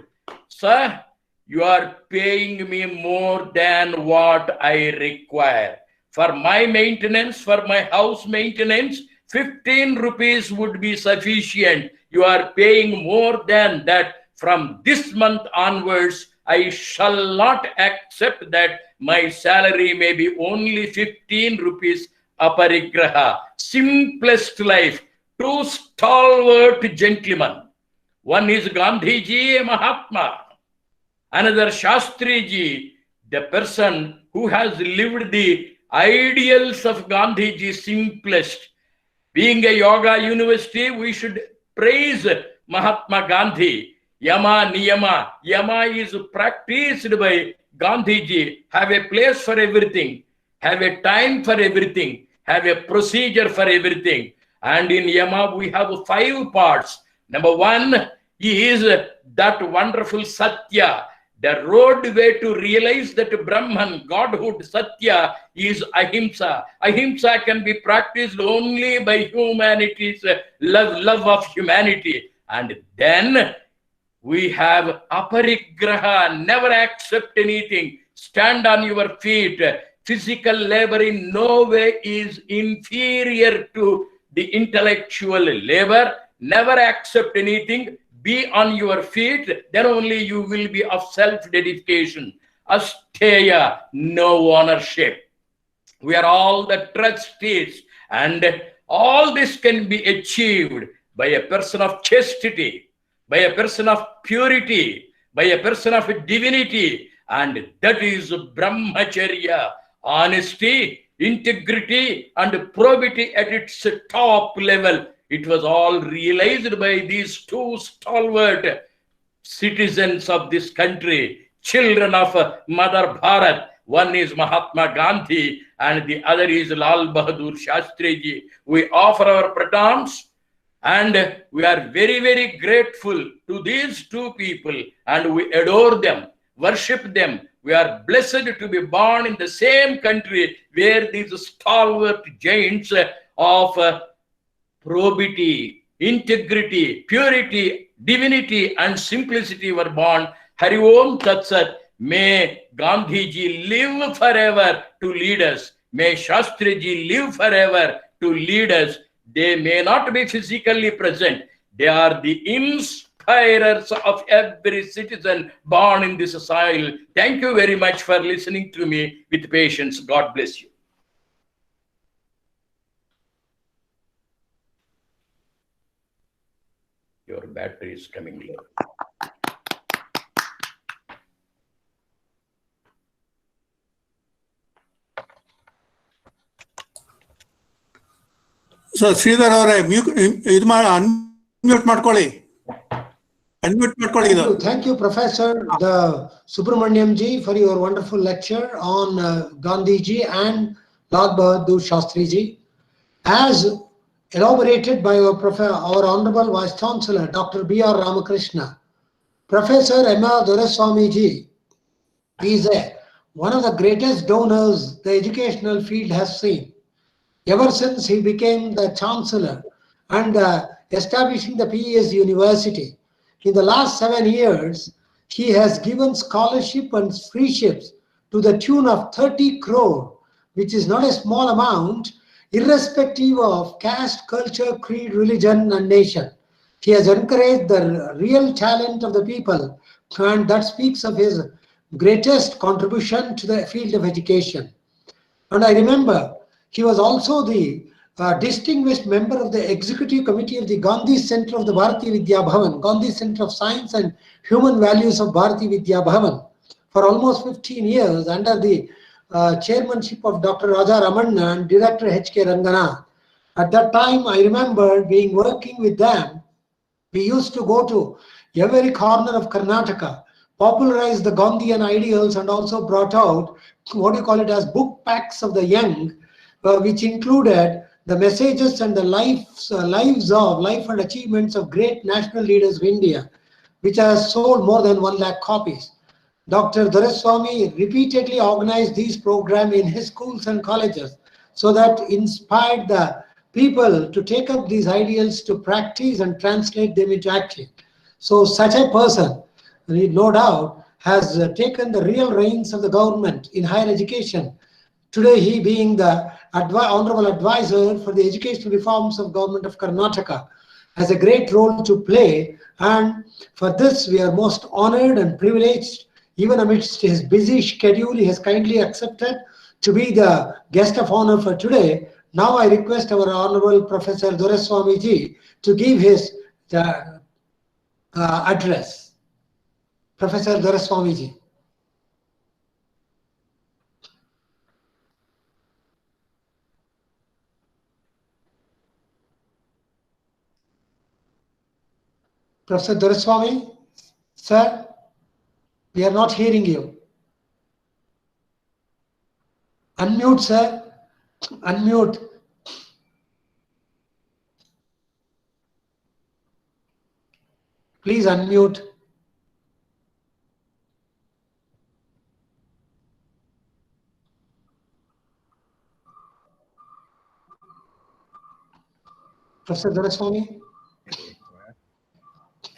sir, you are paying me more than what I require. For my maintenance, for my house maintenance, 15 rupees would be sufficient. You are paying more than that. From this month onwards, I shall not accept that my salary may be only 15 rupees aparigraha. Simplest life. Two stalwart gentlemen. One is Gandhiji, a Mahatma. Another Shastriji, the person who has lived the ideals of Gandhiji, simplest. Being a yoga university, we should praise Mahatma Gandhi. Yama, Niyama. Yama is practiced by Gandhiji. Have a place for everything. Have a time for everything. Have a procedure for everything. And in Yama, we have 5 parts. Number 1 is that wonderful Satya. The roadway to realize that Brahman, Godhood, Satya is Ahimsa. Ahimsa can be practiced only by humanity's love of humanity. And then we have aparigraha, never accept anything. Stand on your feet. Physical labor in no way is inferior to the intellectual labor. Never accept anything. Be on your feet, then only you will be of self-dedication. Asteya, no ownership. We are all the trustees, and all this can be achieved by a person of chastity, by a person of purity, by a person of divinity, and that is brahmacharya, honesty, integrity, and probity at its top level. It was all realized by these 2 stalwart citizens of this country, children of Mother Bharat. One is Mahatma Gandhi and the other is Lal Bahadur Shastriji. We offer our pranams and we are very, very grateful to these 2 people and we adore them, worship them. We are blessed to be born in the same country where these stalwart giants of probity, integrity, purity, divinity, and simplicity were born. Hari Om Tat Sat. May Gandhiji live forever to lead us. May Shastriji live forever to lead us. They may not be physically present. They are the inspirers of every citizen born in this soil. Thank you very much for listening to me with patience. God bless you. Your battery is coming low. So Sridhar ಅವರೇ ಇದು unmute ಮಾಡ್ಕೊಳ್ಳಿ. Unmute ಮಾಡ್ಕೊಳ್ಳಿ ಇದು. Thank you, Professor Subramaniam ji, for your wonderful lecture on Gandhiji and Lal Bahadur Shastri ji. As elaborated by our Honorable Vice Chancellor, Dr. B.R. Ramakrishna, Professor M.R. Doraiswamy ji is one of the greatest donors the educational field has seen. Ever since he became the Chancellor and establishing the PES University, in the last 7 years, he has given scholarship and freeships to the tune of 30 crore, which is not a small amount, irrespective of caste, culture, creed, religion, and nation. He has encouraged the real talent of the people, and that speaks of his greatest contribution to the field of education. And I remember he was also the distinguished member of the executive committee of the Gandhi Center of the Bharati Vidya Bhavan, Gandhi Center of Science and Human Values of Bharati Vidya Bhavan for almost 15 years under the chairmanship of Dr. Raja Ramanna and Director H.K. Rangana. At that time, I remember being working with them. We used to go to every corner of Karnataka, popularized the Gandhian ideals, and also brought out what you call it as book packs of the young, which included the messages and the life and achievements of great national leaders of India, which has sold more than 1 lakh copies. Dr. Doraiswamy repeatedly organized these programs in his schools and colleges, so that inspired the people to take up these ideals to practice and translate them into action. So such a person, no doubt, has taken the real reins of the government in higher education. Today, he being the honorable advisor for the educational reforms of government of Karnataka, has a great role to play, and for this we are most honored and privileged. Even amidst his busy schedule, he has kindly accepted to be the guest of honor for today. Now I request our Honorable Professor Doraiswamy ji to give his address. Professor Doraiswamy ji. Professor Doraiswamy, sir, we are not hearing you. Unmute, sir. Unmute. Please unmute. Professor Doraiswamy?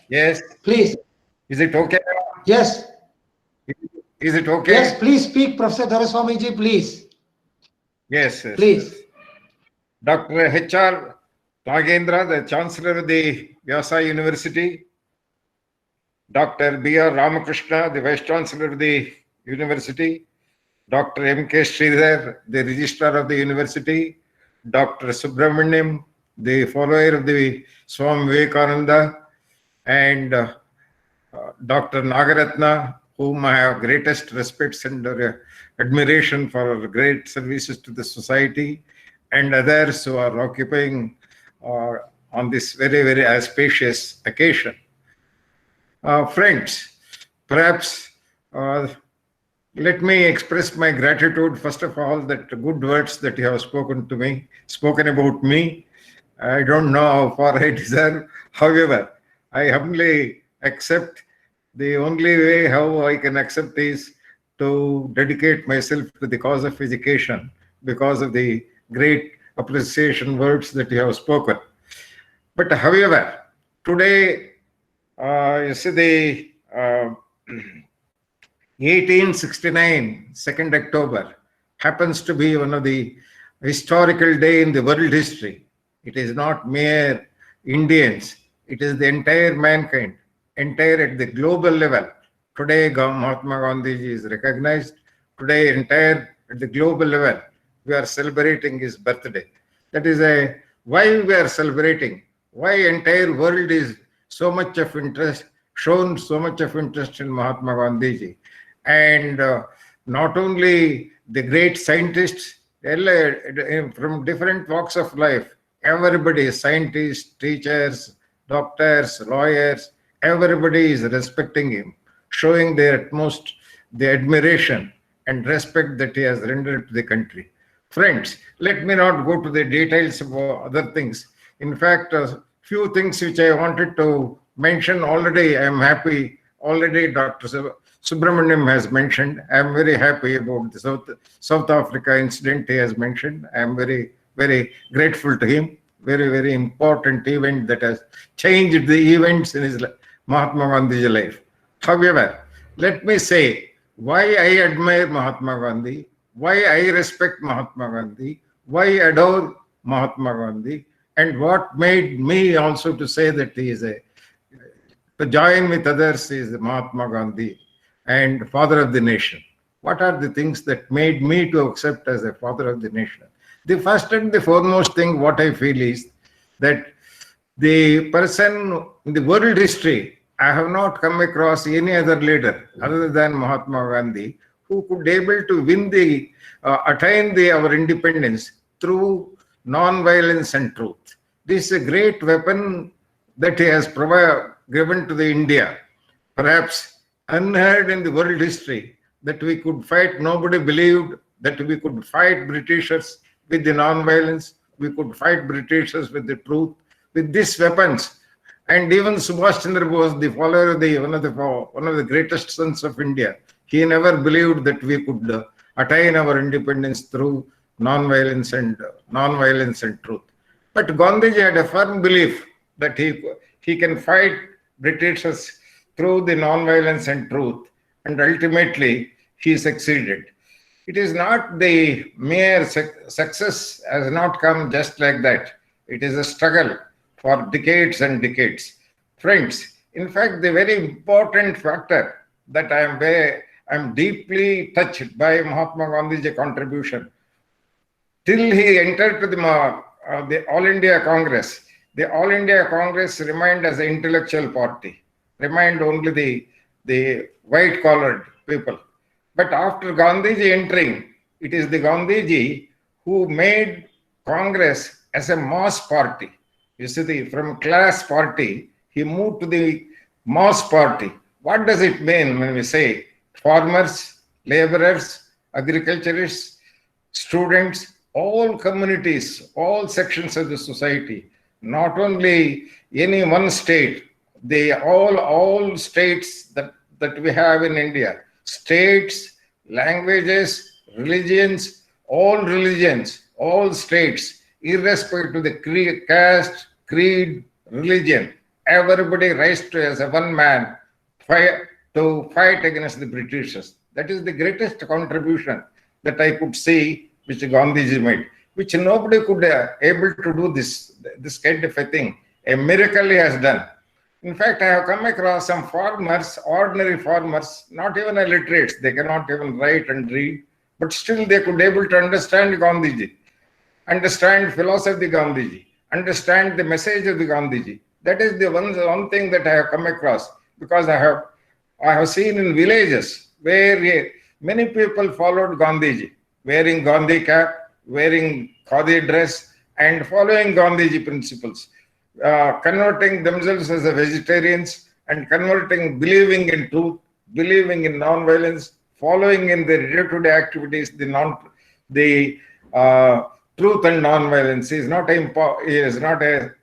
Yes. Please. Is it okay? Yes. Is it okay? Yes, please speak, Professor Doraiswamy ji, please. Yes. Please. Dr. H.R. Nagendra, the Chancellor of the Vyasa University. Dr. B.R. Ramakrishna, the Vice Chancellor of the University. Dr. M.K. Sridhar, the Registrar of the University. Dr. Subramaniam, the follower of the Swami Vivekananda. And Dr. Nagaratna, whom I have greatest respects and admiration for her great services to the society, and others who are occupying on this very, very auspicious occasion. Friends, perhaps let me express my gratitude, first of all, that good words that you have spoken about me. I don't know how far I deserve. However, I humbly accept. The only way how I can accept is to dedicate myself to the cause of education because of the great appreciation words that you have spoken. But however, today, you see the 1869, 2nd October, happens to be one of the historical day in the world history. It is not mere Indians, it is the entire mankind. Entire at the global level. Today, Mahatma Gandhi is recognized. Today, entire at the global level, we are celebrating his birthday. That is why we are celebrating. Why entire world is so much of interest, shown so much of interest in Mahatma Gandhi. And not only the great scientists from different walks of life, everybody, scientists, teachers, doctors, lawyers, everybody is respecting him, showing their utmost the admiration and respect that he has rendered to the country. Friends, let me not go to the details of other things. In fact, a few things which I wanted to mention already, I am happy. Already Dr. Subramaniam has mentioned. I am very happy about the South Africa incident he has mentioned. I am very, very grateful to him. Very, very important event that has changed the events in his Mahatma Gandhi's life. However, let me say why I admire Mahatma Gandhi, why I respect Mahatma Gandhi, why I adore Mahatma Gandhi, and what made me also to say that he is to join with others is Mahatma Gandhi and father of the nation. What are the things that made me to accept as a father of the nation? The first and the foremost thing what I feel is that the person in the world history, I have not come across any other leader other than Mahatma Gandhi who could able to win the, attain our independence through non-violence and truth. This is a great weapon that he has given to the India, perhaps unheard in the world history, that we could fight. Nobody believed that we could fight Britishers with the non-violence. We could fight Britishers with the truth, with these weapons. And even Subhash Chandra Bose, the follower of one of the greatest sons of India, he never believed that we could attain our independence through non-violence and truth. But Gandhiji had a firm belief that he can fight Britishers through the non-violence and truth, and ultimately he succeeded. It is not the mere success has not come just like that. It is a struggle for decades and decades. Friends, in fact, the very important factor that I am deeply touched by Mahatma Gandhi's contribution. Till he entered to the All India Congress, the All India Congress remained as an intellectual party, remained only the white-collared people. But after Gandhiji entering, it is the Gandhiji who made Congress as a mass party. You see, from class party, he moved to the mass party. What does it mean when we say farmers, laborers, agriculturists, students, all communities, all sections of the society, not only any one state, all states that we have in India, states, languages, religions, all states, irrespective of the caste, creed, religion, everybody raised as a one man to fight against the Britishers. That is the greatest contribution that I could see which Gandhiji made, which nobody could able to do this kind of a thing. A miracle he has done. In fact, I have come across some farmers, ordinary farmers, not even illiterates. They cannot even write and read, but still they could able to understand Gandhiji, understand philosophy of the Gandhiji, understand the message of the Gandhiji. That is the one thing that I have come across, because I have seen in villages where many people followed Gandhiji, wearing Gandhi cap, wearing khadi dress, and following Gandhiji principles, converting themselves as a vegetarians and believing in truth, believing in non-violence, following in their day-to-day activities, the truth and non-violence is not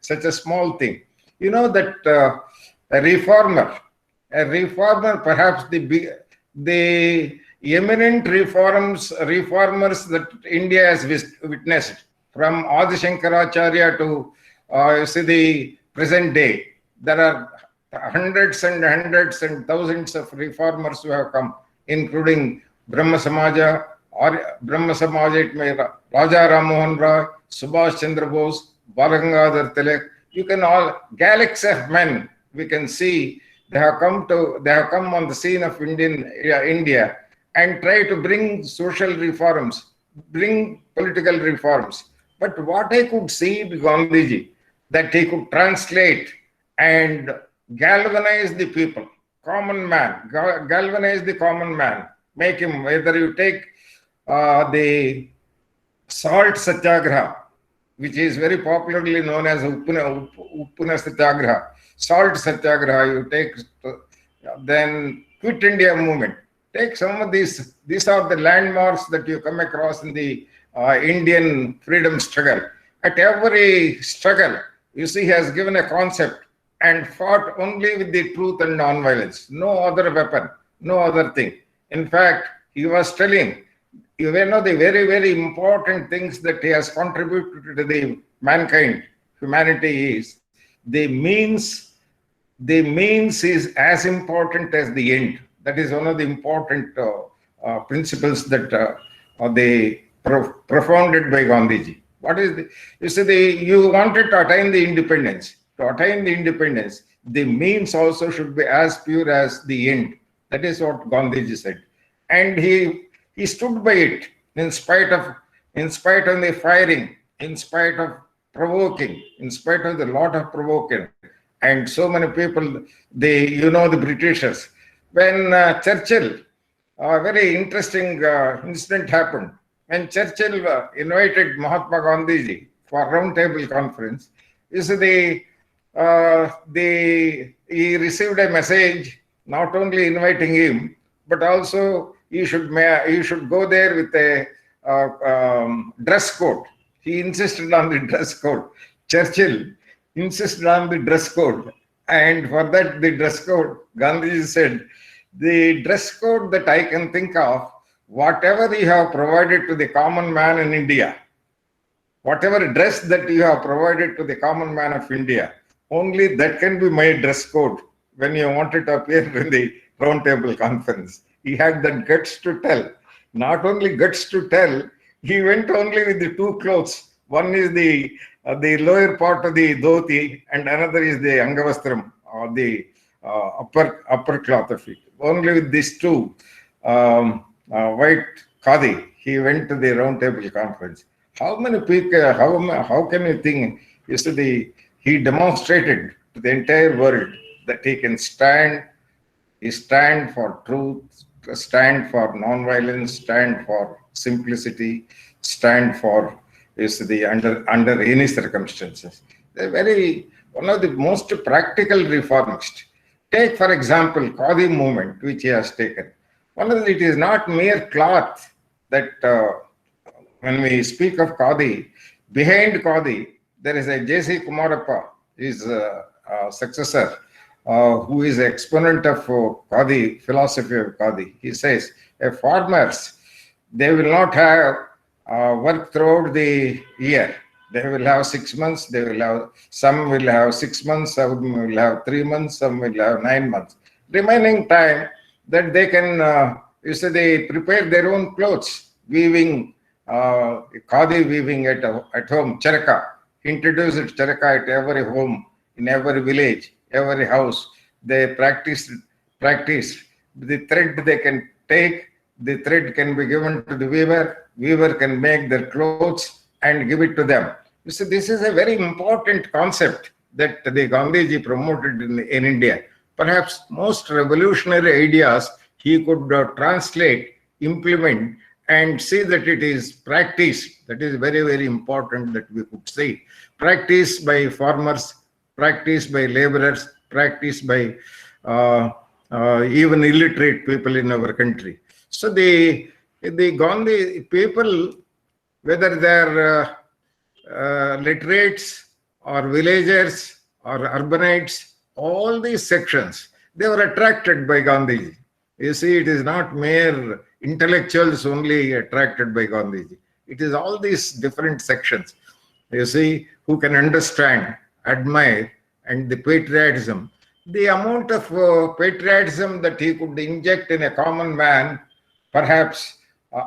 such a small thing. You know that a reformer, perhaps the eminent reformers that India has witnessed, from Adi Shankaracharya to the present day, there are hundreds and thousands of reformers who have come, including Brahma Samaja, it may Raja Ram Mohan Roy, Subhash Chandra Bose, Balagangadhar Tilak. You can galaxy of men, we can see they have come on the scene of India and try to bring social reforms, bring political reforms. But what I could see in Gandhiji, that he could translate and galvanize the people, galvanize the common man, make him, whether you take the salt satyagraha, which is very popularly known as Uppuna Satyagraha, salt satyagraha, you take, then Quit India movement. Take some of these are the landmarks that you come across in the Indian freedom struggle. At every struggle, you see, he has given a concept and fought only with the truth and non-violence, no other weapon, no other thing. In fact, he was telling, one of the very, very important things that he has contributed to the humanity is the means is as important as the end. That is one of the important principles that they propounded by Gandhiji. What is you wanted to attain the independence. To attain the independence, the means also should be as pure as the end. That is what Gandhiji said. And he stood by it in spite of the firing, in spite of provoking, in spite of the lot of provoking. And so many people, the Britishers. When Churchill a very interesting incident happened. When Churchill invited Mahatma Gandhi for round table conference, is he received a message not only inviting him, but also he should go there with a dress code. He insisted on the dress code. Churchill insisted on the dress code, and for that the dress code, Gandhi said, the dress code that I can think of, whatever you have provided to the common man in India, whatever dress that you have provided to the common man of India, only that can be my dress code when you wanted to appear in the round table conference. He had the guts to tell. Not only guts to tell, he went only with the two clothes. One is the lower part of the dhoti, and another is the angavastram, or the upper cloth of it. Only with these two white khadi, he went to the round table conference. How many people? How can you think? Yesterday, he demonstrated to the entire world that he can stand. He stand for truth, stand for non-violence, stand for simplicity, stand for under any circumstances. They're one of the most practical reformists. Take, for example, Khadi movement, which he has taken. It is not mere cloth that when we speak of Khadi, behind Khadi, there is a J.C. Kumarappa, his successor, who is an exponent of Khadi, philosophy of Khadi. He says, farmers, they will not have work throughout the year. They will have 6 months, some will have 6 months, some will have 3 months, some will have 9 months. Remaining time that they can, they prepare their own clothes, weaving, Khadi weaving at home, charaka. Introduce charaka at every home, in every village, every house. They practice. The thread they can take, the thread can be given to the weaver can make their clothes and give it to them. This is a very important concept that the Gandhiji promoted in India. Perhaps most revolutionary ideas he could translate, implement, and see that it is practiced. That is very, very important that we could see. Practiced by farmers, practiced by laborers, practiced by even illiterate people in our country. So the Gandhi people, whether they're literates or villagers or urbanites, all these sections, they were attracted by Gandhiji. You see, it is not mere intellectuals only attracted by Gandhiji. It is all these different sections, you see, who can understand, admire, and the patriotism. The amount of patriotism that he could inject in a common man, perhaps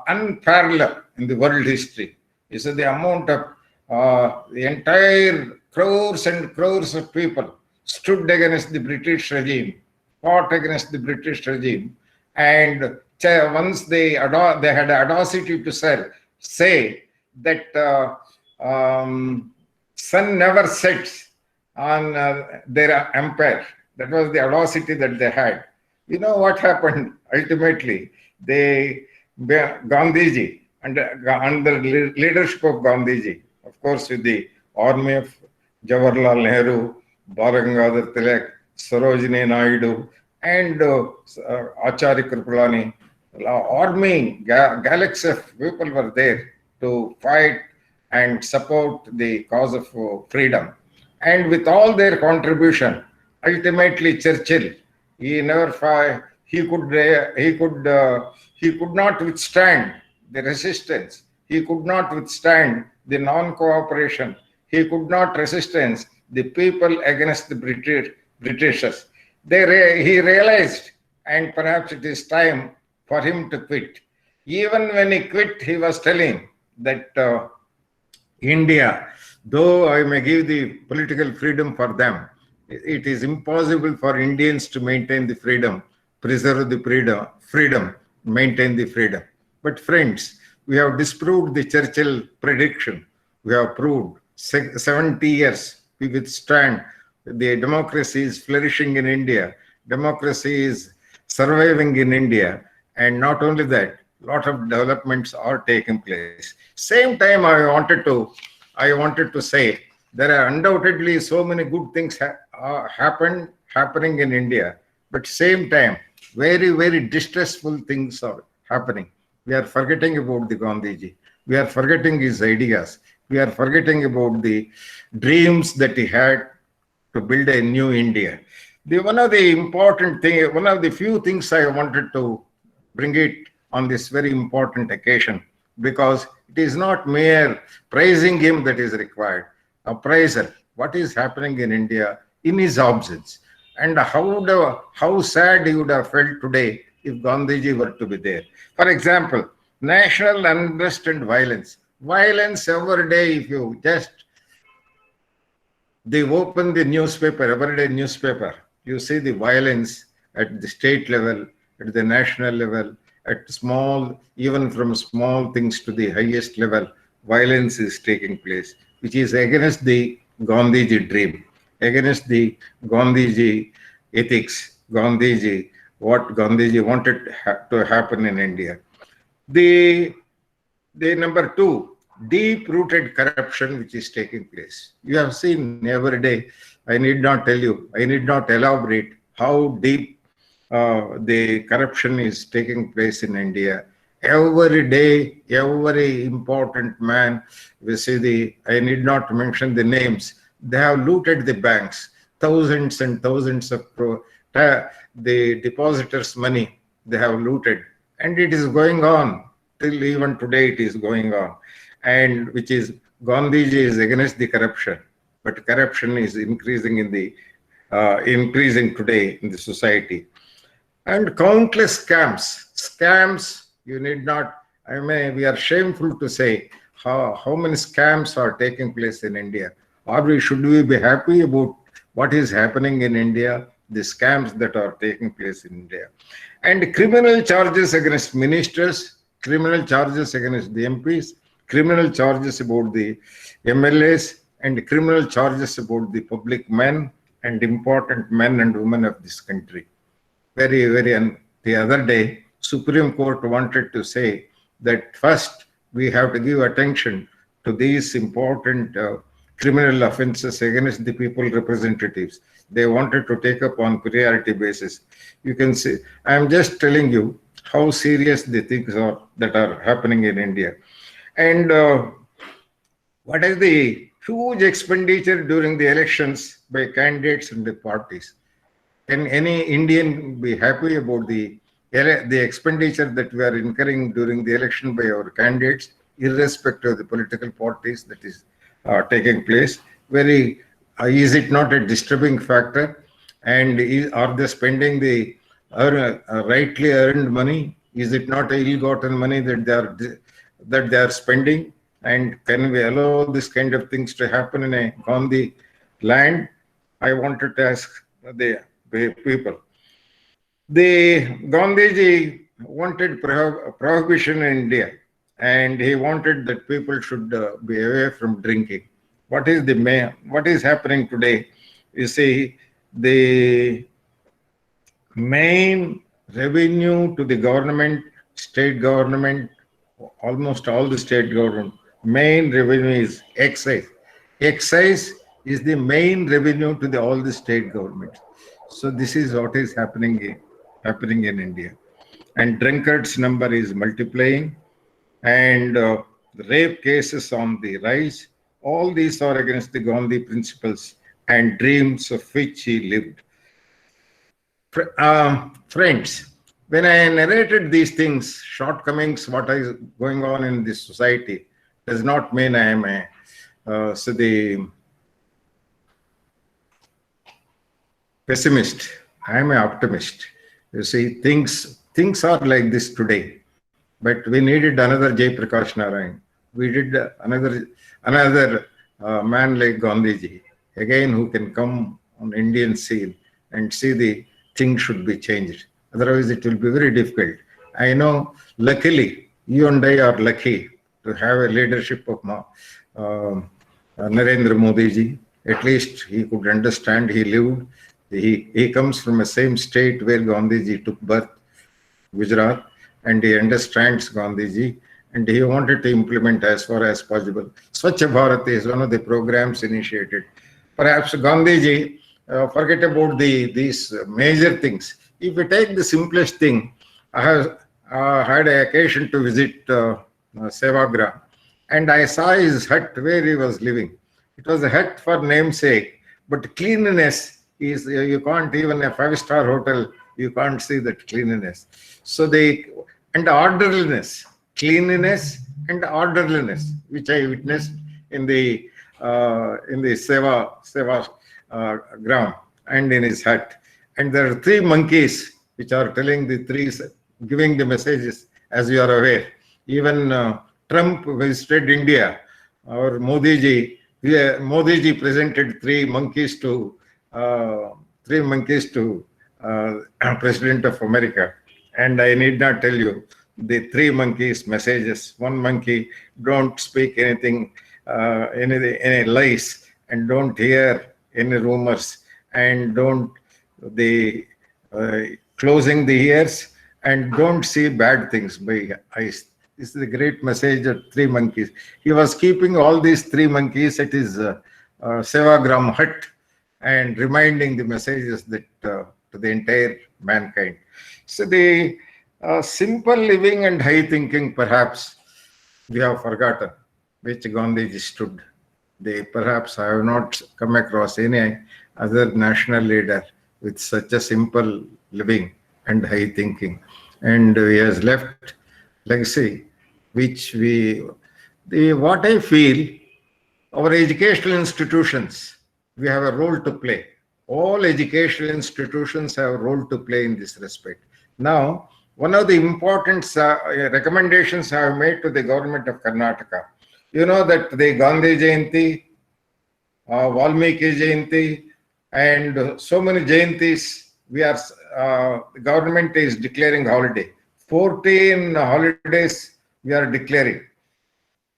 unparalleled in the world history. You see, the amount of the entire crores and crores of people stood against the British regime, fought against the British regime, and once they had audacity to say that sun never sets on their empire. That was the audacity that they had. You know what happened ultimately? Gandhiji, under leadership of Gandhiji, of course, with the army of Jawaharlal Nehru, Balagangadhar Tilak, Sarojini Naidu, and Acharya Kripalani, army, galaxy of people were there to fight and support the cause of freedom. And with all their contribution, ultimately Churchill, he could not withstand the resistance. He could not withstand the non-cooperation. He could not resist the people against the Britishers. He realized, and perhaps it is time for him to quit. Even when he quit, he was telling that India, though I may give the political freedom for them, it is impossible for Indians to maintain the freedom, preserve the freedom, maintain the freedom. But friends, we have disproved the Churchill prediction. We have proved 70 years we withstand. The democracy is flourishing in India. Democracy is surviving in India. And not only that, lot of developments are taking place. Same time, I wanted to say there are undoubtedly so many good things happening in India, but same time, very, very distressful things are happening. We are forgetting about the Gandhiji. We are forgetting his ideas. We are forgetting about the dreams that he had to build a new India. One of the few things I wanted to bring it on this very important occasion, because it is not mere praising him that is required. Appraisal, what is happening in India in his absence, and how sad he would have felt today if Gandhiji were to be there. For example, national unrest and violence. Violence every day, if you just they open the newspaper, everyday newspaper, you see the violence at the state level, at the national level, at small, even from small things to the highest level, violence is taking place, which is against the Gandhiji dream, against the Gandhiji ethics, what Gandhiji wanted to happen in India. The number two, deep-rooted corruption which is taking place. You have seen every day. I need not tell you, I need not elaborate how deep the corruption is taking place in India. Every day, every important man, we see I need not mention the names, they have looted the banks, thousands and thousands of the depositors' money they have looted. And it is going on, till even today it is going on. And which is, Gandhiji is against the corruption, but corruption is increasing increasing today in the society. And countless scams, you need not, we are shameful to say how many scams are taking place in India. Should we be happy about what is happening in India, the scams that are taking place in India? And criminal charges against ministers, criminal charges against the MPs, criminal charges about the MLAs, and criminal charges about the public men and important men and women of this country. Very, very, the other day, Supreme Court wanted to say that first we have to give attention to these important criminal offenses against the people representatives. They wanted to take up on priority basis. You can see, I am just telling you how serious the things are that are happening in India. And what is the huge expenditure during the elections by candidates and the parties? Can any Indian be happy about the expenditure that we are incurring during the election by our candidates, irrespective of the political parties that is taking place? Is it not a disturbing factor? And are they spending the rightly earned money? Is it not ill-gotten money that they are spending? And can we allow this kind of things to happen in a Gandhi land? I wanted to ask the people. The Gandhiji wanted prohibition in India, and he wanted that people should be away from drinking. What is happening today? You see, the main revenue to the government, state government, almost all the state government, main revenue is excise. Excise is the main revenue to all the state governments. So this is what is happening in India. And drunkards number is multiplying, and rape cases on the rise. All these are against the Gandhi principles and dreams of which he lived. Friends, when I narrated these things, shortcomings, what is going on in this society, does not mean I am the pessimist. I am an optimist. You see, things are like this today, but we needed another Jai Prakash Narayan. We did another man like Gandhiji, again, who can come on Indian scene and see the thing should be changed. Otherwise, it will be very difficult. I know, luckily, you and I are lucky to have a leadership of Narendra Modi ji. At least he could understand, he lived. He comes from the same state where Gandhiji took birth, Gujarat, and he understands Gandhiji, and he wanted to implement as far as possible. Swachh Bharat is one of the programs initiated. Perhaps Gandhiji, forget about these major things. If we take the simplest thing, I have had an occasion to visit Sevagram, and I saw his hut where he was living. It was a hut for namesake, but cleanliness is, you can't, even a five-star hotel, you can't see that cleanliness. So and orderliness, cleanliness and orderliness, which I witnessed in the Seva gram and in his hut. And there are three monkeys which are telling giving the messages, as you are aware. Even Trump visited India, or Modi ji presented three monkeys to President of America. And I need not tell you the three monkeys' messages. One monkey, don't speak anything, any lies, and don't hear any rumors, and don't closing the ears, and don't see bad things by eyes. This is the great message of three monkeys. He was keeping all these three monkeys at his Sevagram hut and reminding the messages that to the entire mankind. So the simple living and high thinking, perhaps we have forgotten, which Gandhiji stood. Perhaps I have not come across any other national leader with such a simple living and high thinking. And he has left legacy, which what I feel, our educational institutions, we have a role to play. All educational institutions have a role to play in this respect. Now, one of the important recommendations I have made to the government of Karnataka, you know that the Gandhi Jayanthi, Valmiki Jayanthi, and so many Jayantis, the government is declaring holiday. 14 holidays we are declaring.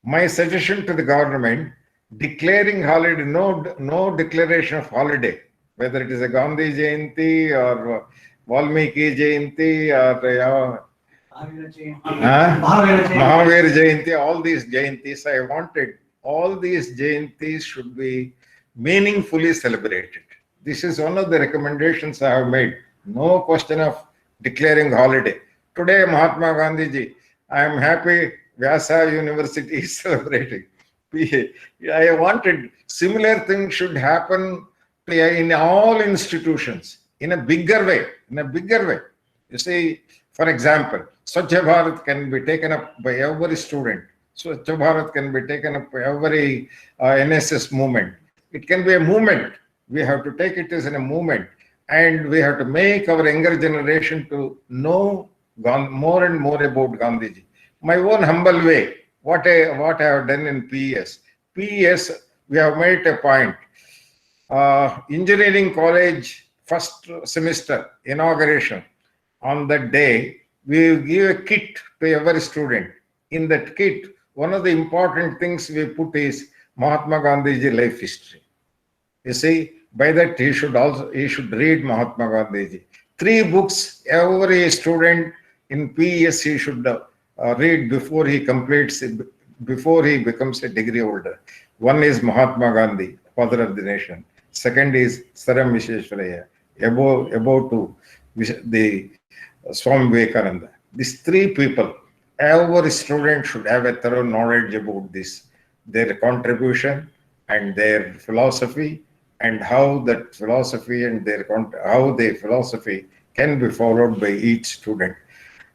My suggestion to the government, declaring holiday, no declaration of holiday, whether it is a Gandhi Jayanti or Valmiki Jayanti or Mahavir Jayanti, all these Jayantis, I wanted all these Jayantis should be meaningfully celebrated. This is one of the recommendations I have made. No question of declaring holiday. Today, Mahatma Gandhiji, I am happy Vyasa University is celebrating. I wanted similar things should happen in all institutions in a bigger way. You see, for example, Swachh Bharat can be taken up by every student. Swachh Bharat can be taken up by every NSS movement. It can be a movement. We have to take it as a movement, and we have to make our younger generation to know more and more about Gandhiji. My own humble way, what I have done in PES. PES, we have made a point. Engineering college first semester inauguration. On that day, we give a kit to every student. In that kit, one of the important things we put is Mahatma Gandhiji life history. You see, by that he should read Mahatma Gandhiji. 3 books every student in PES he should read before he completes it, before he becomes a degree holder. One is Mahatma Gandhi, father of the nation. Second is Saram Visheshwaraya, about to the Swami Vivekananda. These 3 people, every student should have a thorough knowledge about this, their contribution and their philosophy, and how that philosophy and how their philosophy can be followed by each student.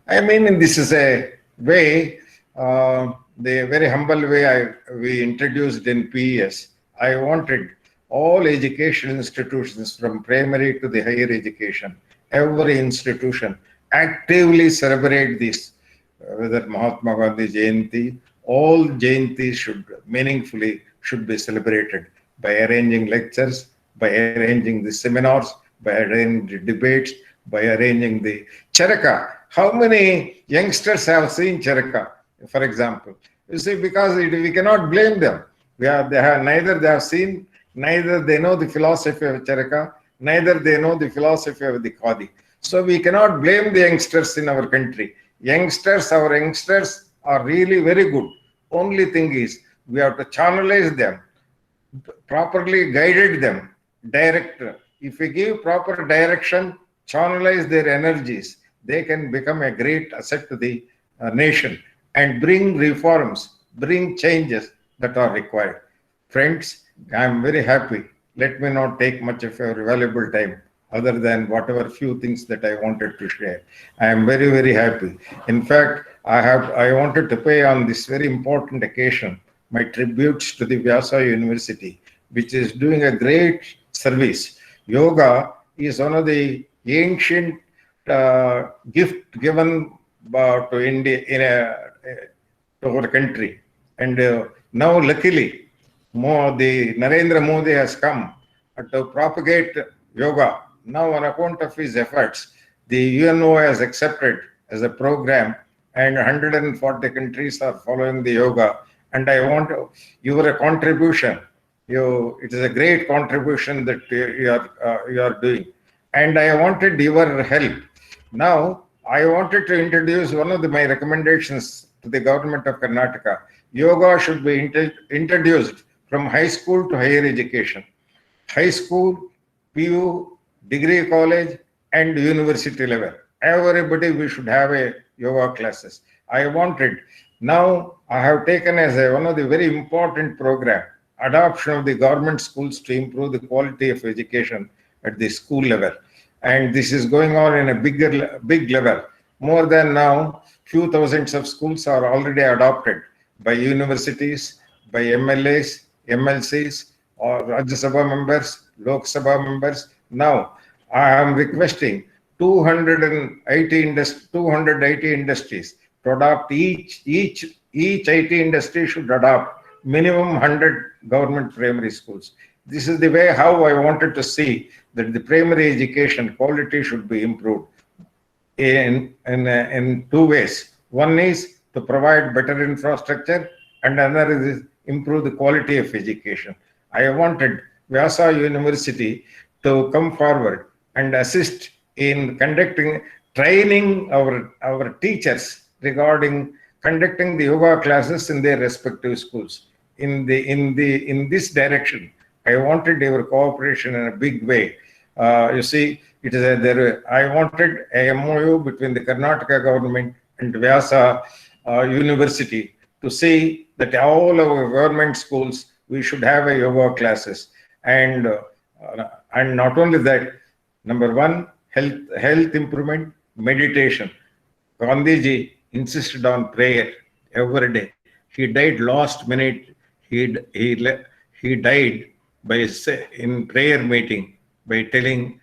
I mean, this is a way, the very humble way we introduced in PES. I wanted all education institutions from primary to the higher education, every institution actively celebrate this, whether Mahatma Gandhi Jayanti, all Jayantis should be celebrated by arranging lectures, by arranging the seminars, by arranging the debates, by arranging the Charaka. How many youngsters have seen Charaka, for example? You see, because we cannot blame them. Neither they have seen, neither they know the philosophy of Charaka, neither they know the philosophy of the Khadi. So we cannot blame the youngsters in our country. Our youngsters are really very good. Only thing is, we have to channelize them, properly guided them, direct. If we give proper direction, channelize their energies, they can become a great asset to the nation and bring reforms, bring changes that are required. Friends, I am very happy. Let me not take much of your valuable time other than whatever few things that I wanted to share. I am very, very happy. In fact, I wanted to pay on this very important occasion my tributes to the Vyasa University, which is doing a great service. Yoga is one of the ancient gift given to India to our country, and now luckily the Narendra Modi has come to propagate yoga. Now, on account of his efforts, the UNO has accepted as a program, and 140 countries are following the yoga. And I want your contribution. It is a great contribution that you are doing, and I wanted your help. Now, I wanted to introduce one of my recommendations to the government of Karnataka. Yoga should be introduced from high school to higher education. High school, PU, degree college, and university level. Everybody, we should have a yoga classes. Now I have taken as one of the very important program, adoption of the government schools to improve the quality of education at the school level. And this is going on in a big level. More than now, few thousands of schools are already adopted by universities, by MLAs, MLCs, or Rajya Sabha members, Lok Sabha members. Now, I am requesting 280 industries to adopt each IT industry should adopt minimum 100 government primary schools. This is the way how I wanted to see that the primary education quality should be improved in two ways. One is to provide better infrastructure, and another is improve the quality of education. I wanted Vyasa University to come forward and assist in training our teachers regarding conducting the yoga classes in their respective schools. In this direction, I wanted your cooperation in a big way. You see, I wanted a MOU between the Karnataka government and Vyasa University to see that all our government schools, we should have a yoga classes. And not only that, number one, health improvement, meditation. Gandhiji insisted on prayer every day. He died last minute. He died in prayer meeting by telling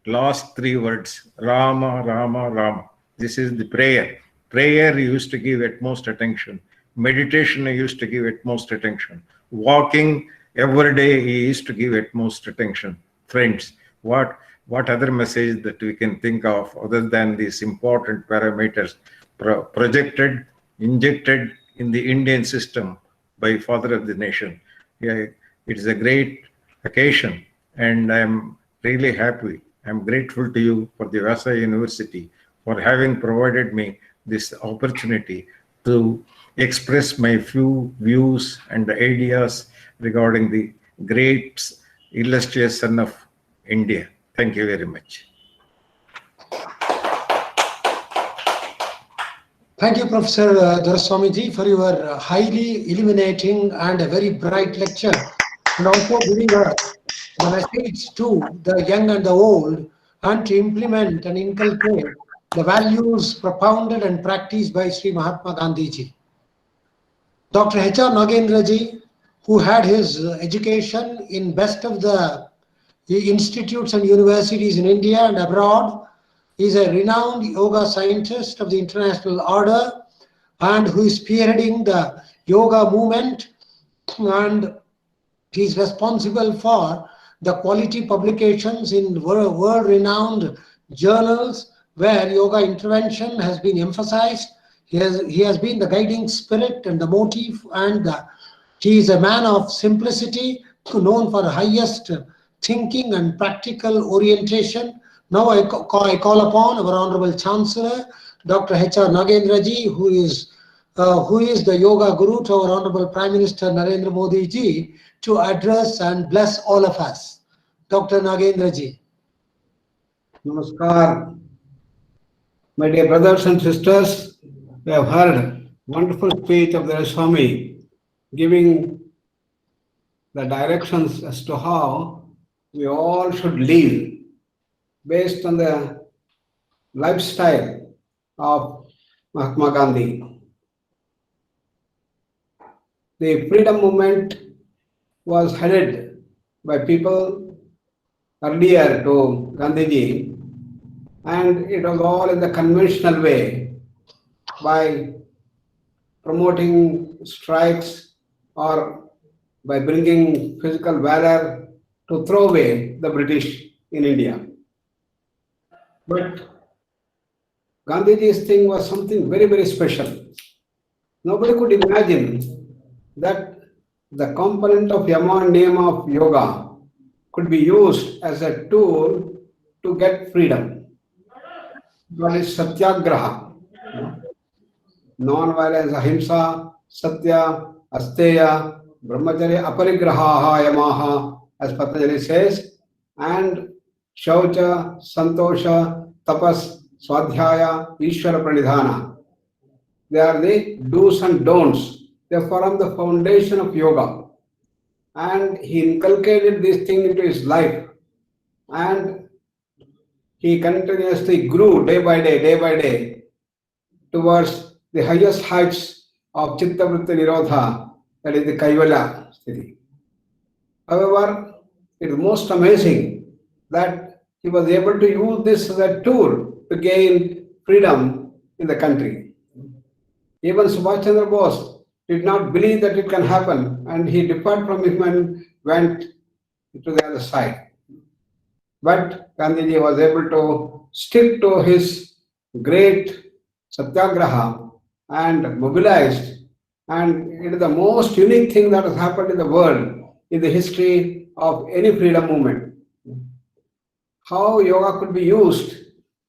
last three words, Rama, Rama, Rama. This is the prayer. Prayer he used to give utmost attention. Meditation he used to give utmost attention. Walking every day he used to give utmost attention. Friends, what other message that we can think of other than these important parameters projected, injected in the Indian system by Father of the Nation? Yeah, it is a great occasion, and I'm really happy. I'm grateful to you for the Vyasa University for having provided me this opportunity to express my few views and ideas regarding the great illustrious son of India. Thank you very much. Thank you, Professor Doraswamiji, for your highly illuminating and a very bright lecture, and also giving a message to the young and the old, and to implement and inculcate the values propounded and practiced by Sri Mahatma Gandhiji. Dr. H.R. Nagendraji, who had his education in best of the institutes and universities in India and abroad, is a renowned yoga scientist of the international order, and who is spearheading the yoga movement, and he is responsible for the quality publications in world-renowned journals where yoga intervention has been emphasized. He has been the guiding spirit and the motive, and he is a man of simplicity, known for highest thinking and practical orientation. Now I call upon our Honorable Chancellor, Dr. H.R. Nagendra ji, who is the yoga guru to our Honorable Prime Minister Narendra Modi ji, to address and bless all of us. Dr. Nagendra ji. Namaskar. My dear brothers and sisters, we have heard wonderful speech of the Swami giving the directions as to how we all should live based on the lifestyle of Mahatma Gandhi. The freedom movement was headed by people earlier to Gandhiji, and it was all in the conventional way by promoting strikes or by bringing physical valor to throw away the British in India. But Gandhiji's thing was something very, very special. Nobody could imagine that the component of Yama and Niyama of yoga could be used as a tool to get freedom. What is Satyagraha? Non-violence, ahimsa, satya, asteya, brahmacharya, aparigraha, yamaha, as Patanjali says, and shaucha, santosha, tapas, swadhyaya, ishvara pranidhana. They are the do's and don'ts. They form the foundation of yoga. And he inculcated this thing into his life. And he continuously grew day by day towards the highest heights of Chitta Vritti Nirodha, that is the Kaivalya Sthiti. However, it is most amazing that he was able to use this as a tool to gain freedom in the country. Even Subhash Chandra Bose did not believe that it can happen, and he departed from him and went to the other side. But Gandhiji was able to stick to his great Satyagraha and mobilized, and it is the most unique thing that has happened in the world in the history of any freedom movement. How yoga could be used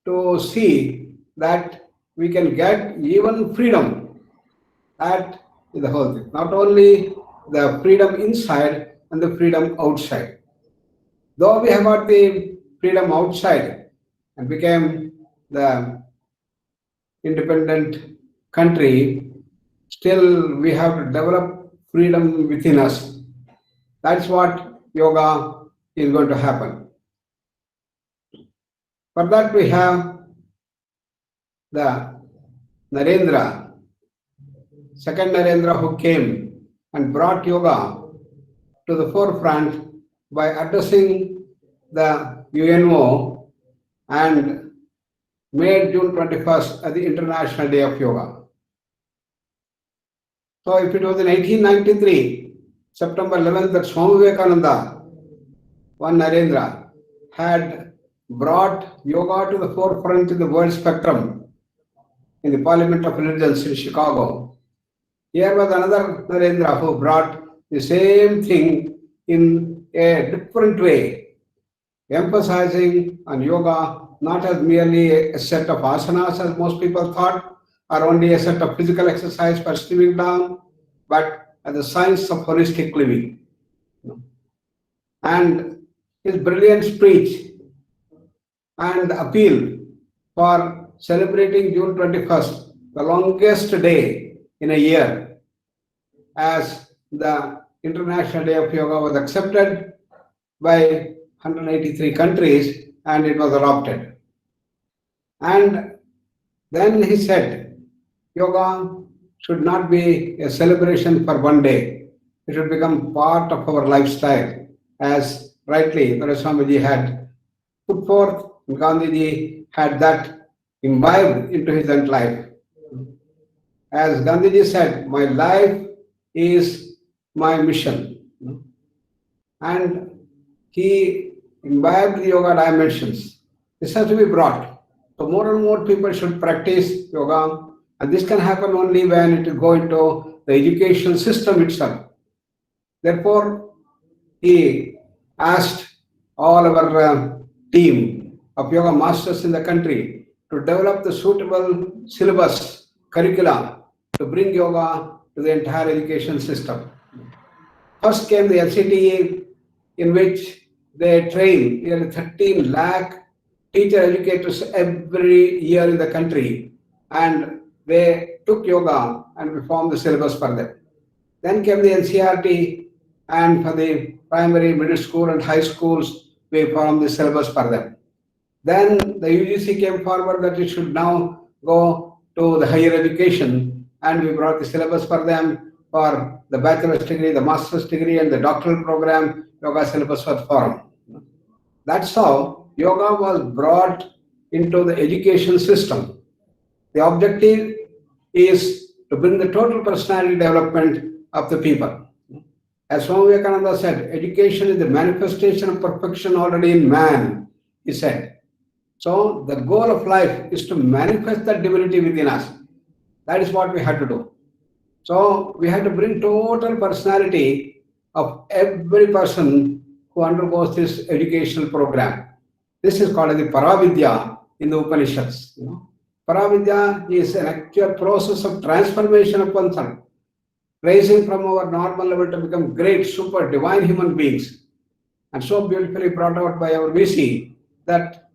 to see that we can get even freedom. That is the whole thing. Not only the freedom inside and the freedom outside. Though we have got the freedom outside and became the independent country, still we have to develop freedom within us. That's what yoga is going to happen. For that we have the Narendra, second Narendra, who came and brought yoga to the forefront by addressing the UNO and made June 21st as the International Day of Yoga. So if it was in 1893, September 11th, that Swami Vivekananda, one Narendra, had brought yoga to the forefront in the world spectrum in the Parliament of Religions in Chicago. Here was another Narendra who brought the same thing in a different way, emphasizing on yoga not as merely a set of asanas as most people thought, or only a set of physical exercise for slimming down, but as the science of holistic living. And his brilliant speech and appeal for celebrating June 21st, the longest day in a year, as the International Day of Yoga, was accepted by 183 countries and it was adopted. And then he said, yoga should not be a celebration for one day. It should become part of our lifestyle, as rightly Swamiji had put forth. Gandhiji had that imbibed into his own life. As Gandhiji said, my life is my mission. And he imbibed the yoga dimensions. This has to be brought. So more and more people should practice yoga, and this can happen only when it will go into the education system itself. Therefore, he asked all our team of yoga masters in the country to develop the suitable syllabus, curricula, to bring yoga to the entire education system. First came the LCTE, in which they train nearly 13 lakh teacher educators every year in the country, and they took yoga and we formed the syllabus for them. Then came the NCERT, and for the primary, middle school and high schools, we formed the syllabus for them. Then the UGC came forward that it should now go to the higher education, and we brought the syllabus for them for the bachelor's degree, the master's degree, and the doctoral program. Yoga syllabus was formed. That's how yoga was brought into the education system. The objective is to bring the total personality development of the people. As Swami Vivekananda said, education is the manifestation of perfection already in man, he said. So the goal of life is to manifest that divinity within us. That is what we have to do. So we have to bring total personality of every person who undergoes this educational program. This is called the Paravidya in the Upanishads. Paravidya is an actual process of transformation of oneself, raising from our normal level to become great, super, divine human beings. And so beautifully brought out by our VC that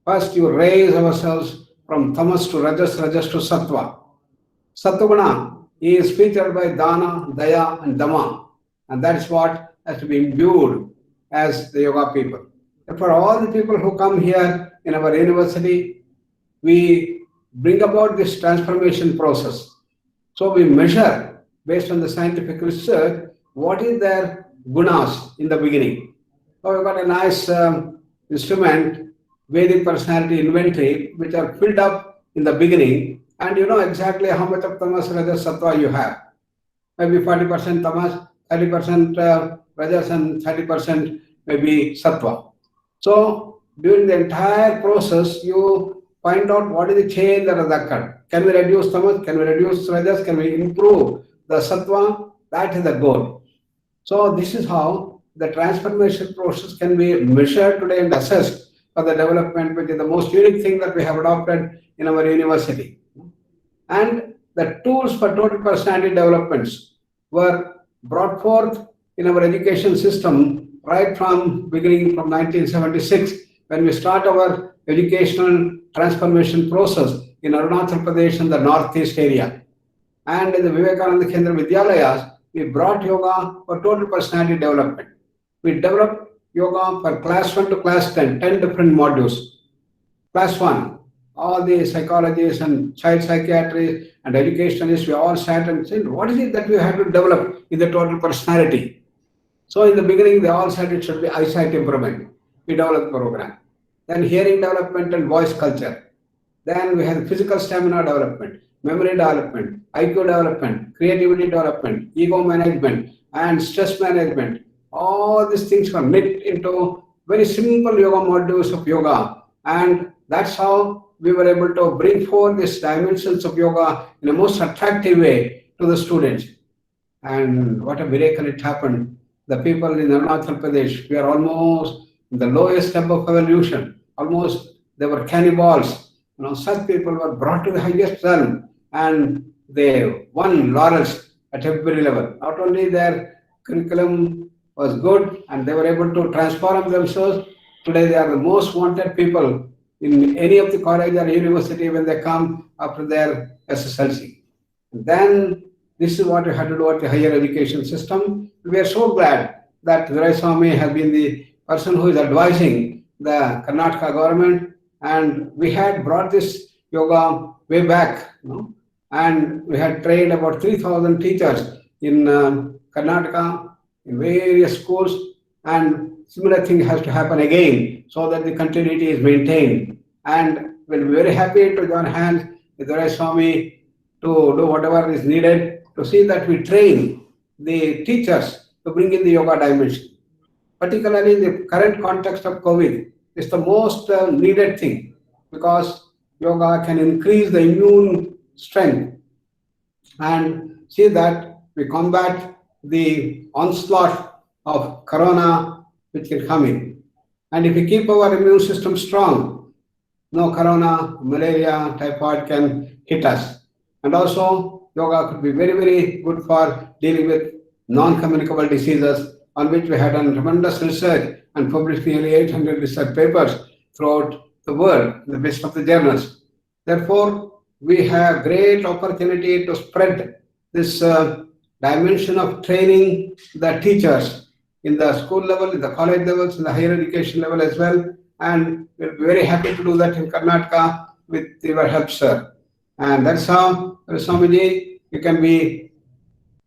first you raise ourselves from tamas to rajas, rajas to sattva. Sattva is featured by dana, daya, and dhamma. And that's what has to be imbued as the yoga people. And for all the people who come here in our university, we bring about this transformation process. So we measure, based on the scientific research, what is their gunas in the beginning. So we've got a nice instrument, Vedic personality inventory, which are filled up in the beginning, and you know exactly how much of tamas, rajas, sattva you have. Maybe 40% tamas, 30% rajas, and 30% maybe sattva. So during the entire process, you find out what is the change that has occurred. Can we reduce tamas? Can we reduce rajas? Can we improve the sattva? That is the goal. So this is how the transformation process can be measured today and assessed for the development, which is the most unique thing that we have adopted in our university. And the tools for total personality developments were brought forth in our education system right from beginning from 1976, when we start our educational transformation process in Arunachal Pradesh and the Northeast area. And in the Vivekananda Kendra Vidyalayas, we brought yoga for total personality development. We developed yoga for class 1 to class 10 different modules. Class 1, all the psychologists and child psychiatrists and educationalists, we all sat and said, what is it that we have to develop in the total personality? So in the beginning, they all said it should be eyesight improvement. We developed the program. Then hearing development and voice culture. Then we had physical stamina development, memory development, IQ development, creativity development, ego management, and stress management. All these things were knit into very simple yoga modules of yoga. And that's how we were able to bring forth these dimensions of yoga in a most attractive way to the students. And what a miracle it happened. The people in Arunachal Pradesh, we are almost in the lowest step of evolution. Almost they were cannibals. You know, such people were brought to the highest realm, and they won laurels at every level. Not only their curriculum was good, and they were able to transform themselves. Today they are the most wanted people in any of the college or university when they come after their SSLC. And then this is what we had to do at the higher education system. We are so glad that Swami has been the person who is advising the Karnataka government, and we had brought this yoga way back, and we had trained about 3,000 teachers in Karnataka in various schools, and similar thing has to happen again so that the continuity is maintained. And we'll be very happy to join hands with Swami to do whatever is needed to see that we train the teachers to bring in the yoga dimension. Particularly in the current context of COVID, it's the most needed thing, because yoga can increase the immune strength and see that we combat the onslaught of corona which can come in. And if we keep our immune system strong, no corona, malaria, typhoid can hit us. And also, yoga could be very, very good for dealing with non-communicable diseases, on which we had done tremendous research and published nearly 800 research papers throughout the world in the best of the journals. Therefore, we have great opportunity to spread this dimension of training the teachers in the school level, in the college levels, in the higher education level as well. And we're very happy to do that in Karnataka with your help, sir. And that's how, Swamiji, you can be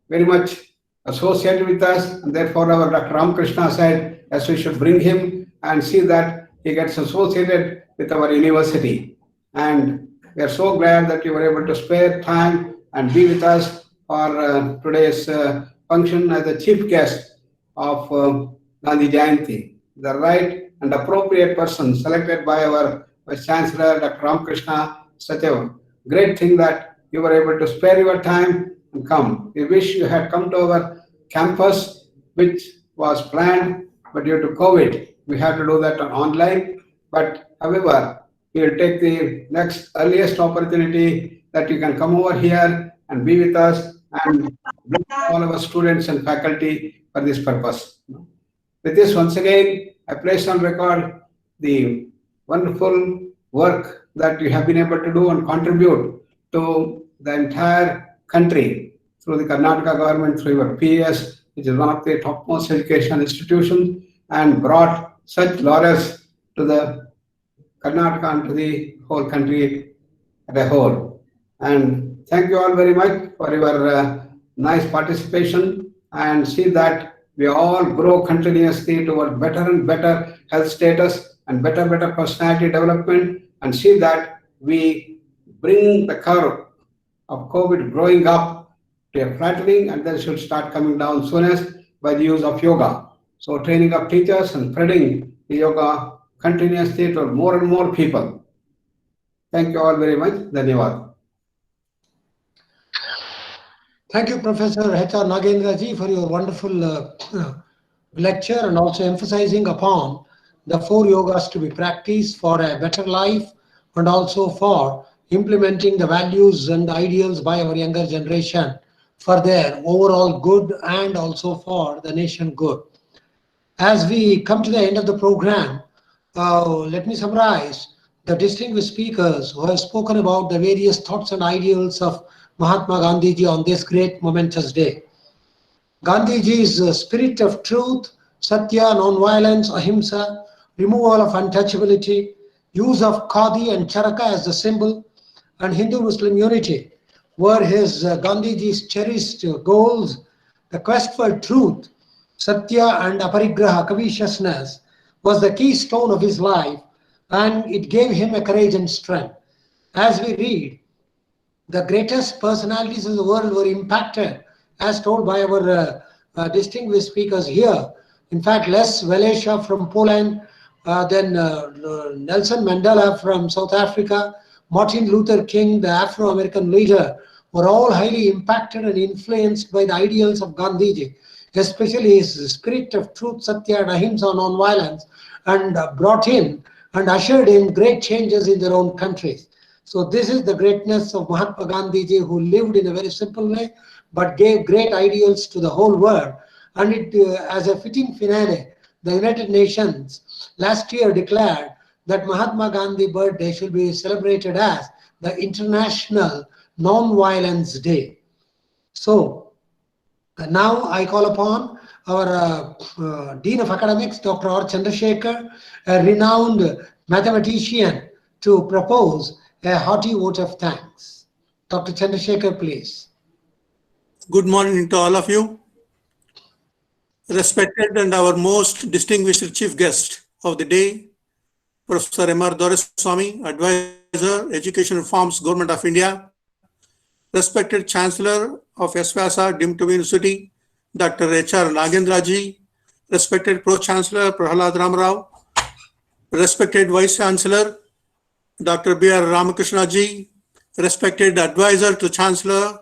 very much associated with us. And therefore, our Dr. Ramakrishna said, yes, we should bring him and see that he gets associated with our university. And we are so glad that you were able to spare time and be with us for today's function as the chief guest of Gandhi Jayanthi. The right and appropriate person selected by our Vice Chancellor, Dr. Ramakrishna. Such a great thing that you were able to spare your time and come. We wish you had come to our campus, which was planned, but due to COVID, we had to do that online. But however, we will take the next earliest opportunity that you can come over here and be with us and bring all our students and faculty for this purpose. With this, once again, I place on record the wonderful work that you have been able to do and contribute to the entire country through the Karnataka government, through your PS, which is one of the topmost education institutions, and brought such laurels to the Karnataka and to the whole country as a whole. And thank you all very much for your nice participation, and see that we all grow continuously toward better and better health status and better personality development, and see that we bring the curve of COVID growing up to a flattening, and then should start coming down soonest by the use of yoga. So training of teachers and spreading the yoga continuously to more and more people. Thank you all very much. Dhanyavad. Thank you, Professor H.R. Nagendra ji, for your wonderful lecture, and also emphasizing upon the 4 yogas to be practiced for a better life, and also for implementing the values and ideals by our younger generation for their overall good and also for the nation good. As we come to the end of the program, let me summarize the distinguished speakers who have spoken about the various thoughts and ideals of Mahatma Gandhi ji on this great momentous day. Gandhi ji's spirit of truth, satya, non-violence, ahimsa, removal of untouchability, use of khadi and charaka as the symbol, and Hindu-Muslim unity were his Gandhi ji's cherished goals. The quest for truth, satya and aparigraha, covetousness, was the keystone of his life, and it gave him a courage and strength. As we read, the greatest personalities in the world were impacted, as told by our distinguished speakers here. In fact, S-VYASA from Poland, then Nelson Mandela from South Africa, Martin Luther King, the Afro-American leader, were all highly impacted and influenced by the ideals of Gandhiji, especially his spirit of truth, satya, and ahimsa, non-violence, and brought in and ushered in great changes in their own countries. So this is the greatness of Mahatma Gandhiji, who lived in a very simple way, but gave great ideals to the whole world. And it, as a fitting finale, the United Nations last year declared that Mahatma Gandhi birthday should be celebrated as the International Non-Violence Day. So now I call upon our Dean of Academics, Dr. R. Chandrasekhar, a renowned mathematician, to propose a hearty vote of thanks. Dr. Chandrasekhar, please. Good morning to all of you. Respected and our most distinguished chief guest of the day, Professor M.R. Doreswamy, Advisor, Education Reforms, Government of India. Respected Chancellor of S-VYASA, Deemed to be University, Dr. H.R. Nagendra ji. Respected Pro-Chancellor, Prahalad Ramarao. Respected Vice Chancellor, Dr. B.R. Ramakrishna ji. Respected Advisor to Chancellor,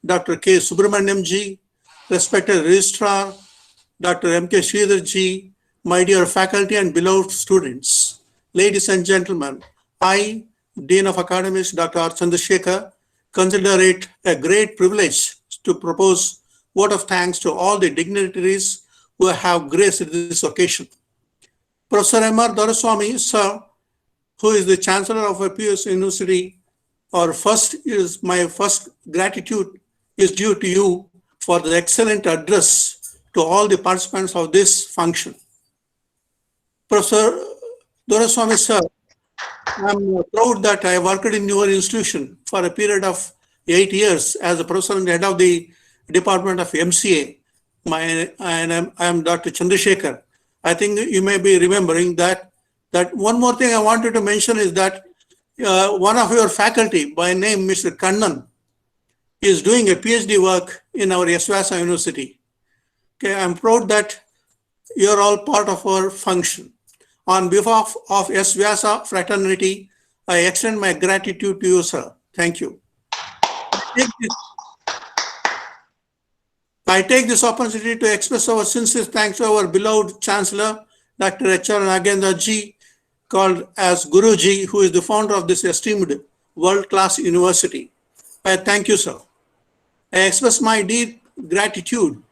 Dr. K. Subramaniam ji. Respected Registrar, Dr. M.K. Sridhar ji. My dear faculty and beloved students, ladies and gentlemen, I, Dean of Academies, Dr. R. Chandrasekhar, consider it a great privilege to propose vote of thanks to all the dignitaries who have graced this occasion. Professor M.R. Doraiswamy, sir, who is the Chancellor of PS University, my first gratitude is due to you for the excellent address to all the participants of this function. Professor Doraiswamy, sir, I'm proud that I worked in your institution for a period of 8 years as a professor and head of the Department of MCA. I am Dr. Chandrasekhar. I think you may be remembering that. One more thing I wanted to mention is that one of your faculty by name, Mr. Kannan, is doing a PhD work in our S-VYASA University. Okay, I'm proud that you're all part of our function. On behalf of S-VYASA fraternity, I extend my gratitude to you, sir. Thank you. I take this opportunity to express our sincere thanks to our beloved Chancellor, Dr. H.R. Nagendra ji, called as Guruji, who is the founder of this esteemed world-class university. I thank you, sir. I express my deep gratitude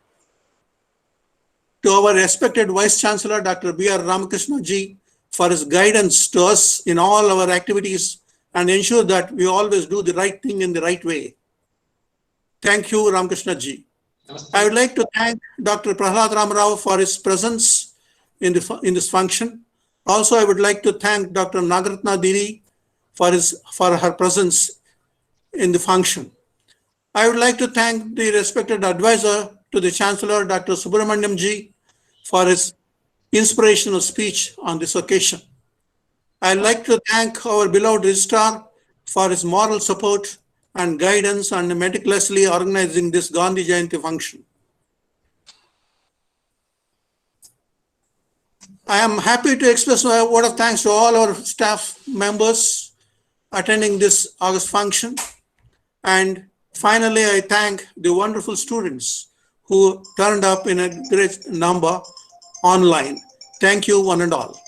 to our respected Vice Chancellor, Dr. B.R. Ramakrishna ji, for his guidance to us in all our activities and ensure that we always do the right thing in the right way. Thank you, Ramakrishna ji. I would like to thank Dr. Prahlad Ramarao for his presence in this function. Also, I would like to thank Dr. Nagaratna Diri for her presence in the function. I would like to thank the respected advisor to the Chancellor, Dr. Subramaniam ji, for his inspirational speech on this occasion. I'd like to thank our beloved registrar for his moral support and guidance and meticulously organizing this Gandhi Jayanthi function. I am happy to express a word of thanks to all our staff members attending this August function. And finally, I thank the wonderful students who turned up in a great number online. Thank you, one and all.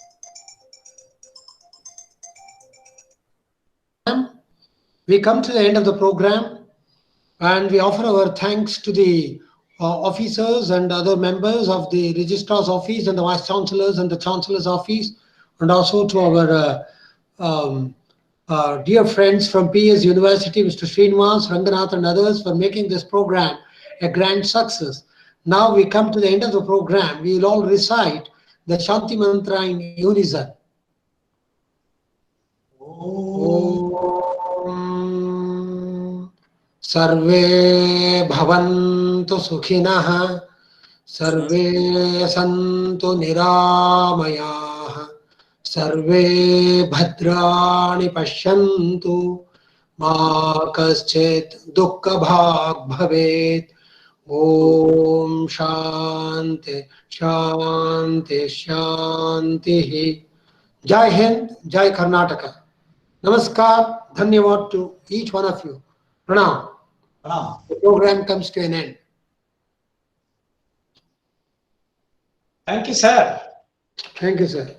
We come to the end of the program and we offer our thanks to the officers and other members of the Registrar's Office and the Vice Chancellors and the Chancellor's Office, and also to our dear friends from PS University, Mr. Srinivas, Ranganath and others for making this program a grand success. Now we come to the end of the program. We will all recite the Shanti Mantra in unison. Om Sarve Bhavantu Sukhinah Sarve Santu Niramayah Sarve Bhadrani Pashyantu Ma Kaschit Dukkha Bhag Bhavet. Om Shanti Shanti Shanti. Jai Hind, Jai Karnataka. Namaskar, Dhanyavad to each one of you. Pranam. Pranam. The program comes to an end. Thank you, sir. Thank you, sir.